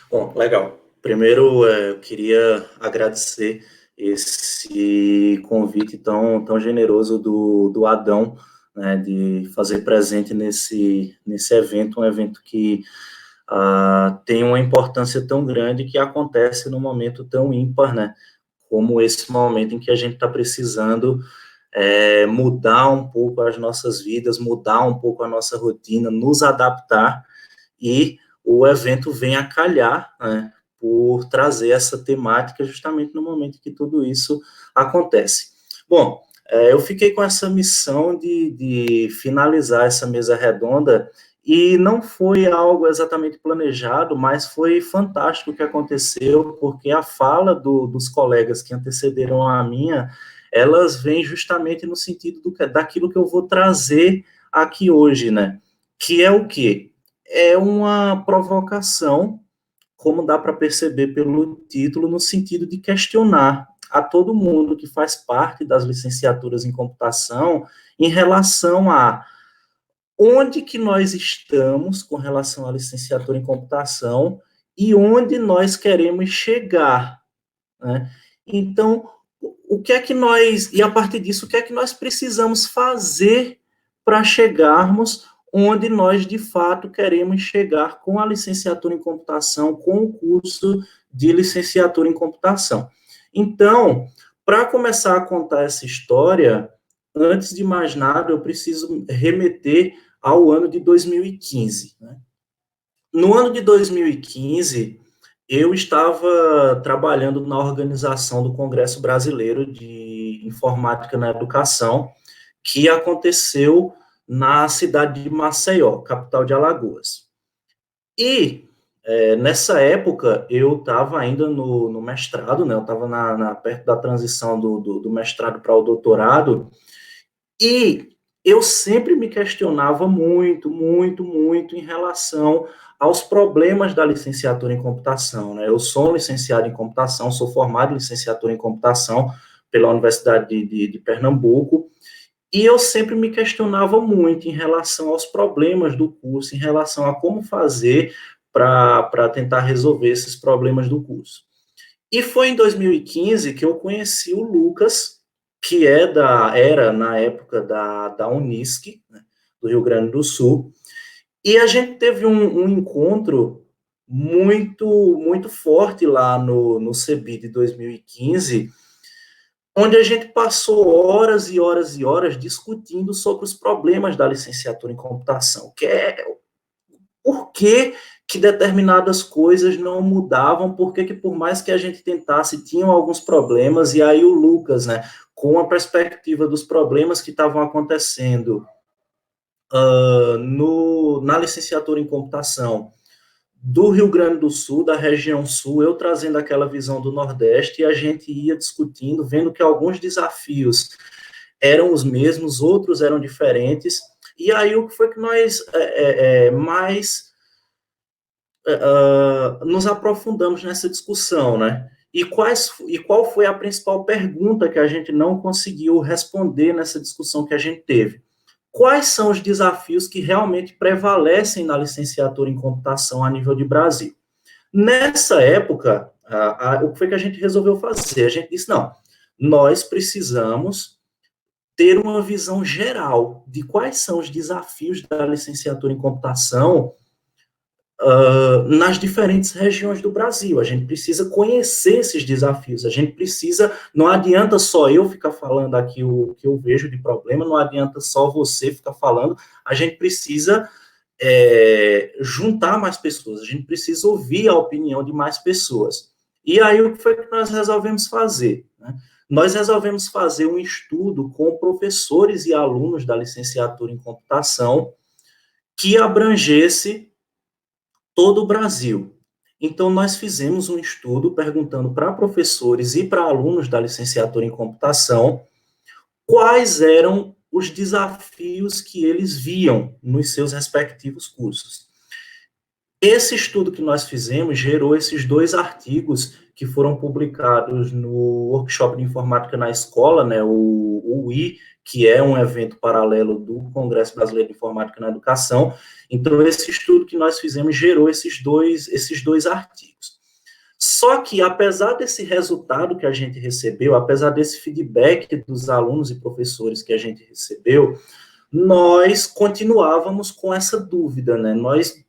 E: Bom, legal. Primeiro, eu queria agradecer esse convite tão generoso do Adão, né, de fazer presente nesse evento, um evento que tem uma importância tão grande, que acontece num momento tão ímpar, né, como esse momento em que a gente está precisando mudar um pouco as nossas vidas, mudar um pouco a nossa rotina, nos adaptar, e o evento vem a calhar, né, por trazer essa temática justamente no momento que tudo isso acontece. Bom, eu fiquei com essa missão de finalizar essa mesa redonda, e não foi algo exatamente planejado, mas foi fantástico o que aconteceu, porque a fala dos colegas que antecederam a minha, elas vêm justamente no sentido daquilo que eu vou trazer aqui hoje, né? Que é o quê? É uma provocação, como dá para perceber pelo título, no sentido de questionar a todo mundo que faz parte das licenciaturas em computação em relação a onde que nós estamos com relação à licenciatura em computação e onde nós queremos chegar, né? Então, o que é que nós, e a partir disso, o que é que nós precisamos fazer para chegarmos onde nós, de fato, queremos chegar com a licenciatura em computação, com o curso de licenciatura em computação. Então, para começar a contar essa história, antes de mais nada, eu preciso remeter ao ano de 2015. Né? No ano de 2015, eu estava trabalhando na organização do Congresso Brasileiro de Informática na Educação, que aconteceu na cidade de Maceió, capital de Alagoas. E nessa época eu estava ainda no mestrado, né? Eu estava perto da transição do mestrado para o doutorado, e eu sempre me questionava muito em relação aos problemas da licenciatura em computação, né? Eu sou licenciado em computação, sou formado em licenciatura em computação pela Universidade de Pernambuco, e eu sempre me questionava muito em relação aos problemas do curso, em relação a como fazer para tentar resolver esses problemas do curso. E foi em 2015 que eu conheci o Lucas, que era na época da Unisc, né, do Rio Grande do Sul, e a gente teve um encontro muito forte lá no CEBI de 2015, onde a gente passou horas e horas e horas discutindo sobre os problemas da licenciatura em computação, que é por que determinadas coisas não mudavam, por que por mais que a gente tentasse, tinham alguns problemas, e aí o Lucas, né, com a perspectiva dos problemas que estavam acontecendo na licenciatura em computação do Rio Grande do Sul, da região sul, eu trazendo aquela visão do Nordeste, e a gente ia discutindo, vendo que alguns desafios eram os mesmos, outros eram diferentes, e aí o que foi que nós mais nos aprofundamos nessa discussão, né? E qual foi a principal pergunta que a gente não conseguiu responder nessa discussão que a gente teve? Quais são os desafios que realmente prevalecem na licenciatura em computação a nível de Brasil? Nessa época, o que foi que a gente resolveu fazer? A gente disse, não, nós precisamos ter uma visão geral de quais são os desafios da licenciatura em computação nas diferentes regiões do Brasil. A gente precisa conhecer esses desafios, a gente precisa, não adianta só eu ficar falando aqui o que eu vejo de problema, não adianta só você ficar falando, a gente precisa juntar mais pessoas, a gente precisa ouvir a opinião de mais pessoas. E aí o que foi que nós resolvemos fazer? Né? Nós resolvemos fazer um estudo com professores e alunos da licenciatura em computação que abrangesse todo o Brasil. Então, nós fizemos um estudo perguntando para professores e para alunos da licenciatura em computação quais eram os desafios que eles viam nos seus respectivos cursos. Esse estudo que nós fizemos gerou esses 2 artigos que foram publicados no Workshop de Informática na Escola, né, o UI, que é um evento paralelo do Congresso Brasileiro de Informática na Educação. Então, esse estudo que nós fizemos gerou esses dois artigos. Só que, apesar desse resultado que a gente recebeu, apesar desse feedback dos alunos e professores que a gente recebeu, nós continuávamos com essa dúvida, né? Nós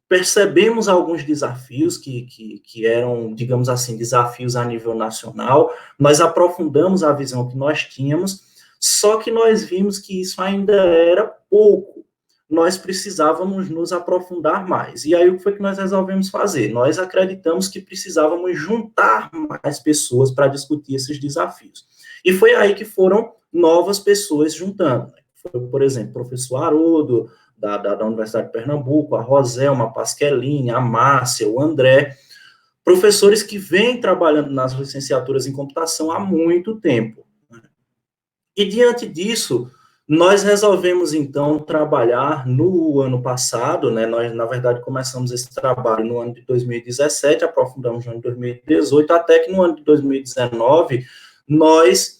E: percebemos alguns desafios que eram, digamos assim, desafios a nível nacional, nós aprofundamos a visão que nós tínhamos, só que nós vimos que isso ainda era pouco, nós precisávamos nos aprofundar mais. E aí o que foi que nós resolvemos fazer? Nós acreditamos que precisávamos juntar mais pessoas para discutir esses desafios. E foi aí que foram novas pessoas juntando. Foi, por exemplo, o professor Haroldo, da Universidade de Pernambuco, a Roselma, a Pasqueline, a Márcia, o André, professores que vêm trabalhando nas licenciaturas em computação há muito tempo. E, diante disso, nós resolvemos, então, trabalhar no ano passado, né, nós, na verdade, começamos esse trabalho no ano de 2017, aprofundamos no ano de 2018, até que no ano de 2019, nós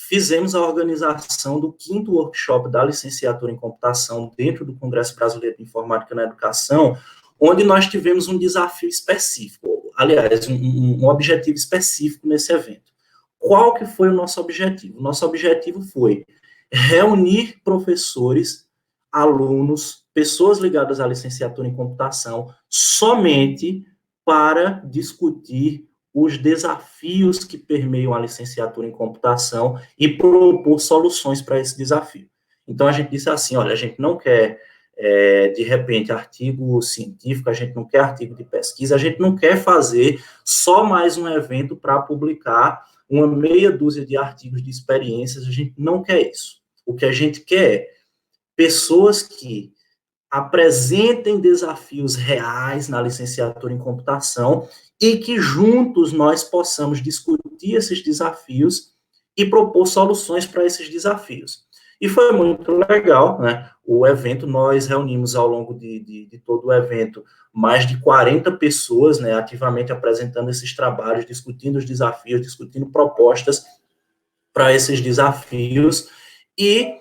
E: fizemos a organização do 5º workshop da licenciatura em computação dentro do Congresso Brasileiro de Informática na Educação, onde nós tivemos um desafio específico, aliás, um objetivo específico nesse evento. Qual que foi o nosso objetivo? O nosso objetivo foi reunir professores, alunos, pessoas ligadas à licenciatura em computação, somente para discutir os desafios que permeiam a licenciatura em computação e propor soluções para esse desafio. Então, a gente disse assim, olha, a gente não quer, de repente, artigo científico, a gente não quer artigo de pesquisa, a gente não quer fazer só mais um evento para publicar uma meia dúzia de artigos de experiências, a gente não quer isso. O que a gente quer é pessoas que apresentem desafios reais na licenciatura em computação e que juntos nós possamos discutir esses desafios e propor soluções para esses desafios. E foi muito legal, né? O evento, nós reunimos ao longo de todo o evento mais de 40 pessoas, né, ativamente apresentando esses trabalhos, discutindo os desafios, discutindo propostas para esses desafios, e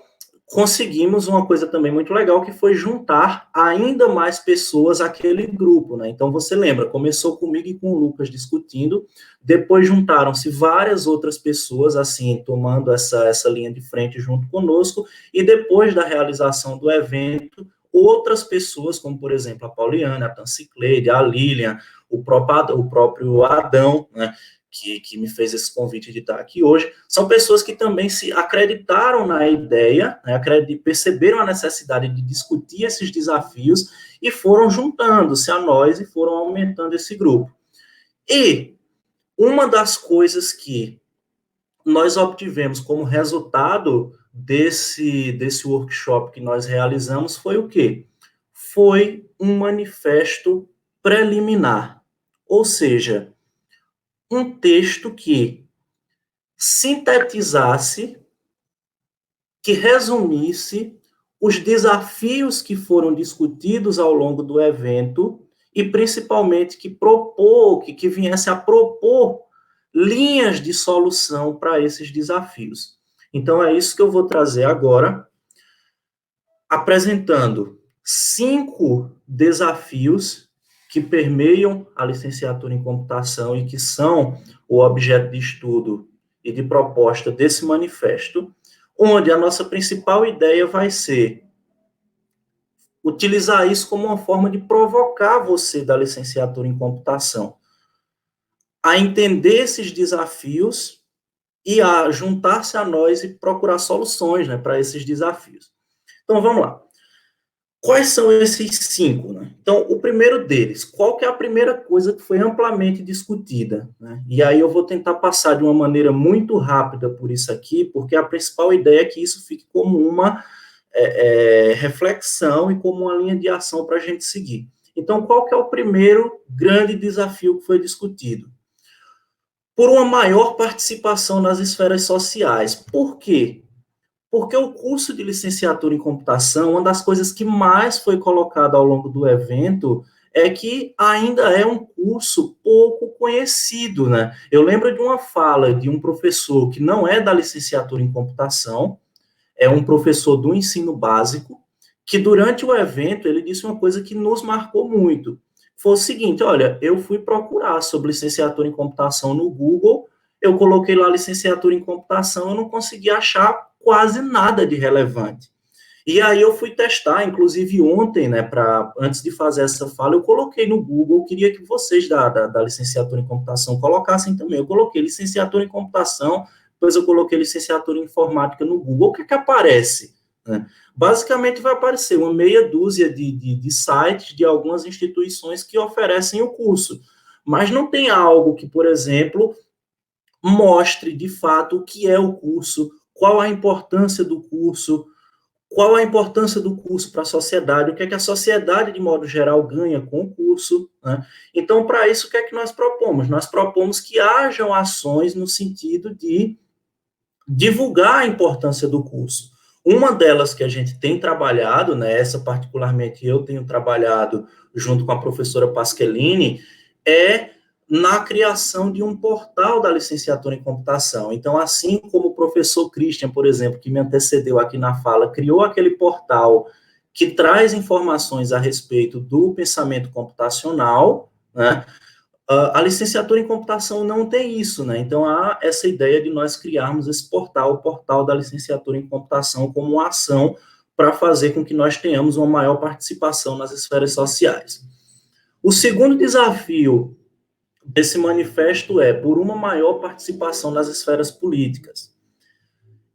E: conseguimos uma coisa também muito legal, que foi juntar ainda mais pessoas àquele grupo, né? Então, você lembra, começou comigo e com o Lucas discutindo, depois juntaram-se várias outras pessoas, assim, tomando essa linha de frente junto conosco, e depois da realização do evento, outras pessoas, como, por exemplo, a Pauliana, a Tancicleide, a Lilian, o próprio Adão, né, que me fez esse convite de estar aqui hoje, são pessoas que também se acreditaram na ideia, né, perceberam a necessidade de discutir esses desafios e foram juntando-se a nós e foram aumentando esse grupo. E uma das coisas que nós obtivemos como resultado desse workshop que nós realizamos foi o quê? Foi um manifesto preliminar, ou seja, um texto que sintetizasse, que resumisse os desafios que foram discutidos ao longo do evento e, principalmente, que viesse a propor linhas de solução para esses desafios. Então, é isso que eu vou trazer agora, apresentando 5 desafios que permeiam a licenciatura em computação e que são o objeto de estudo e de proposta desse manifesto, onde a nossa principal ideia vai ser utilizar isso como uma forma de provocar você da licenciatura em computação a entender esses desafios e a juntar-se a nós e procurar soluções, né, para esses desafios. Então, vamos lá. Quais são esses 5? Né? Então, o primeiro deles, qual que é a primeira coisa que foi amplamente discutida? Né? E aí eu vou tentar passar de uma maneira muito rápida por isso aqui, porque a principal ideia é que isso fique como uma reflexão e como uma linha de ação para a gente seguir. Então, qual que é o primeiro grande desafio que foi discutido? Por uma maior participação nas esferas sociais. Por quê? Porque o curso de licenciatura em computação, uma das coisas que mais foi colocada ao longo do evento é que ainda é um curso pouco conhecido, né? Eu lembro de uma fala de um professor que não é da licenciatura em computação, é um professor do ensino básico, que durante o evento ele disse uma coisa que nos marcou muito. Foi o seguinte, olha, eu fui procurar sobre licenciatura em computação no Google, eu coloquei lá licenciatura em computação, eu não consegui achar quase nada de relevante. E aí eu fui testar, inclusive ontem, né, antes de fazer essa fala, eu coloquei no Google, queria que vocês da licenciatura em computação colocassem também. Eu coloquei licenciatura em computação, depois eu coloquei licenciatura em informática no Google. O que aparece? Né? Basicamente vai aparecer uma meia dúzia de sites de algumas instituições que oferecem o curso, mas não tem algo que, por exemplo, mostre de fato o que é o curso, qual a importância do curso, qual a importância do curso para a sociedade, o que é que a sociedade, de modo geral, ganha com o curso. Né? Então, para isso, o que é que nós propomos? Nós propomos que hajam ações no sentido de divulgar a importância do curso. Uma delas que a gente tem trabalhado, né, essa particularmente eu tenho trabalhado junto com a professora Pasqualini, é na criação de um portal da licenciatura em computação. Então, assim como o professor Christian, por exemplo, que me antecedeu aqui na fala, criou aquele portal que traz informações a respeito do pensamento computacional, né, a licenciatura em computação não tem isso, né? Então, há essa ideia de nós criarmos esse portal, o portal da licenciatura em computação, como uma ação para fazer com que nós tenhamos uma maior participação nas esferas sociais. O segundo desafio desse manifesto é por uma maior participação nas esferas políticas.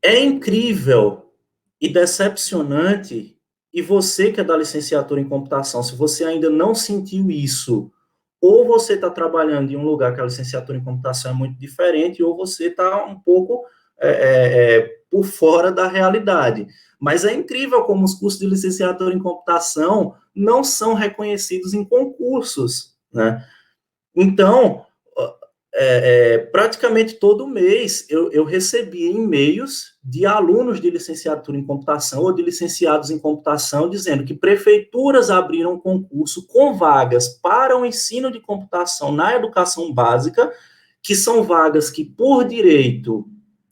E: É incrível e decepcionante, e você que é da licenciatura em computação, se você ainda não sentiu isso, ou você está trabalhando em um lugar que a licenciatura em computação é muito diferente, ou você está um pouco por fora da realidade. Mas é incrível como os cursos de licenciatura em computação não são reconhecidos em concursos, né? Então, praticamente todo mês eu recebia e-mails de alunos de licenciatura em computação ou de licenciados em computação dizendo que prefeituras abriram concurso com vagas para o ensino de computação na educação básica, que são vagas que, por direito,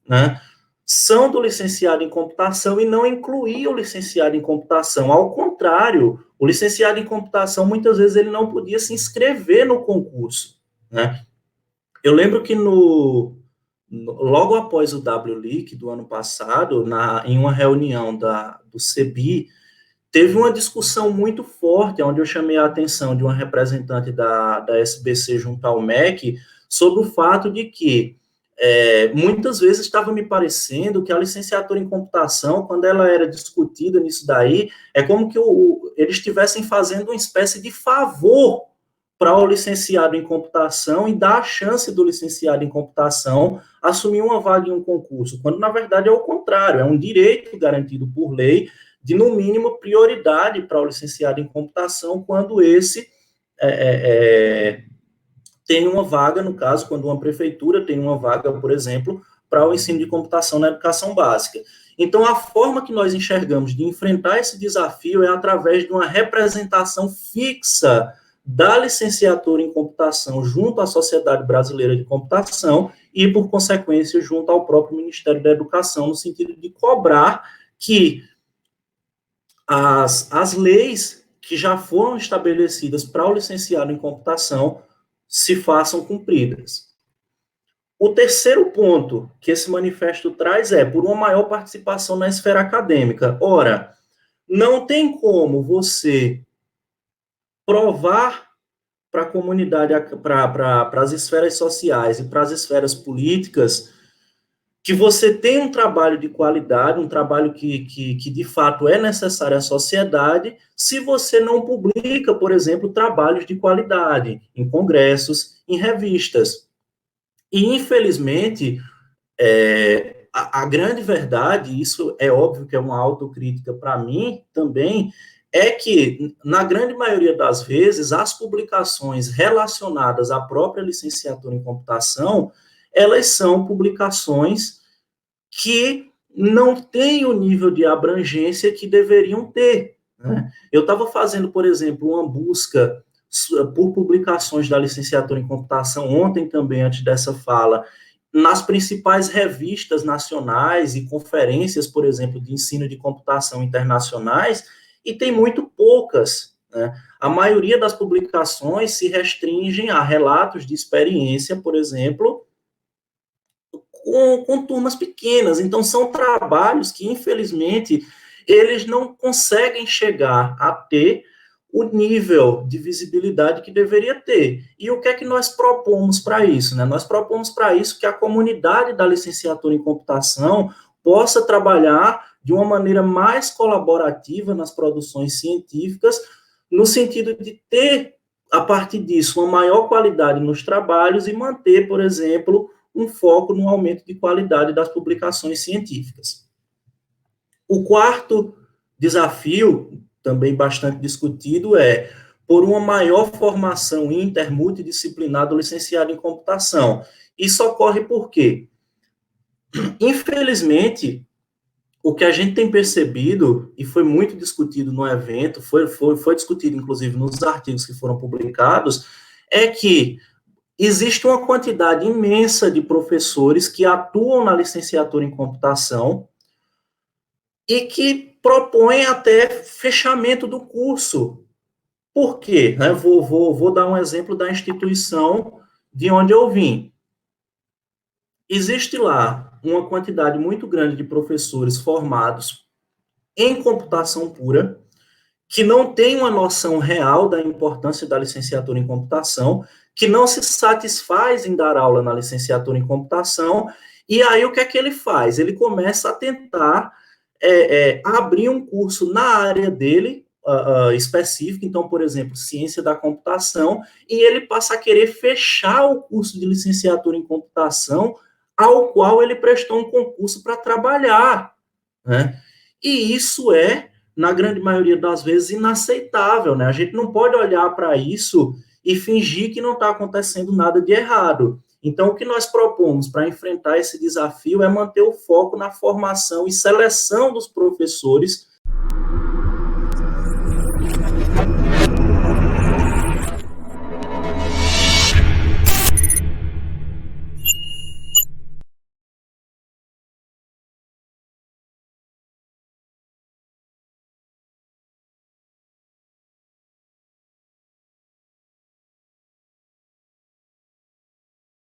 E: né, são do licenciado em computação e não incluía o licenciado em computação. Ao contrário, o licenciado em computação, muitas vezes, ele não podia se inscrever no concurso, né? Eu lembro que logo após o WLEAC do ano passado, em uma reunião do CEBI, teve uma discussão muito forte, onde eu chamei a atenção de uma representante da SBC junto ao MEC, sobre o fato de que muitas vezes estava me parecendo que a licenciatura em computação, quando ela era discutida nisso daí, é como que eles estivessem fazendo uma espécie de favor para o licenciado em computação e dar a chance do licenciado em computação assumir uma vaga em um concurso, quando, na verdade, é o contrário, é um direito garantido por lei de, no mínimo, prioridade para o licenciado em computação quando esse tem uma vaga, no caso, quando uma prefeitura tem uma vaga, por exemplo, para o ensino de computação na educação básica. Então, a forma que nós enxergamos de enfrentar esse desafio é através de uma representação fixa da licenciatura em computação junto à Sociedade Brasileira de Computação e, por consequência, junto ao próprio Ministério da Educação, no sentido de cobrar que as leis que já foram estabelecidas para o licenciado em computação se façam cumpridas. O terceiro ponto que esse manifesto traz é por uma maior participação na esfera acadêmica. Ora, não tem como você provar para a comunidade, para as esferas sociais e para as esferas políticas, que você tem um trabalho de qualidade, um trabalho que de fato é necessário à sociedade, se você não publica, por exemplo, trabalhos de qualidade em congressos, em revistas. E, infelizmente, a grande verdade, isso é óbvio que é uma autocrítica para mim também, é que, na grande maioria das vezes, as publicações relacionadas à própria licenciatura em computação, elas são publicações que não têm o nível de abrangência que deveriam ter, né? Eu estava fazendo, por exemplo, uma busca por publicações da licenciatura em computação, ontem também, antes dessa fala, nas principais revistas nacionais e conferências, por exemplo, de ensino de computação internacionais, e tem muito poucas, né? A maioria das publicações se restringem a relatos de experiência, por exemplo, com turmas pequenas. Então, são trabalhos que, infelizmente, eles não conseguem chegar a ter o nível de visibilidade que deveria ter. E o que é que nós propomos para isso, né? Nós propomos para isso que a comunidade da licenciatura em computação possa trabalhar de uma maneira mais colaborativa nas produções científicas, no sentido de ter, a partir disso, uma maior qualidade nos trabalhos e manter, por exemplo, um foco no aumento de qualidade das publicações científicas. O quarto desafio, também bastante discutido, é por uma maior formação multidisciplinar do licenciado em computação. Isso ocorre por quê? Infelizmente, o que a gente tem percebido, e foi muito discutido no evento, foi discutido, inclusive, nos artigos que foram publicados, é que existe uma quantidade imensa de professores que atuam na licenciatura em computação e que propõem até fechamento do curso. Por quê? Vou dar um exemplo da instituição de onde eu vim. Existe lá uma quantidade muito grande de professores formados em computação pura, que não tem uma noção real da importância da licenciatura em computação, que não se satisfaz em dar aula na licenciatura em computação, e aí o que é que ele faz? Ele começa a tentar abrir um curso na área dele, específica, então, por exemplo, ciência da computação, e ele passa a querer fechar o curso de licenciatura em computação ao qual ele prestou um concurso para trabalhar, né? E isso é, na grande maioria das vezes, inaceitável, né? A gente não pode olhar para isso e fingir que não está acontecendo nada de errado. Então, o que nós propomos para enfrentar esse desafio é manter o foco na formação e seleção dos professores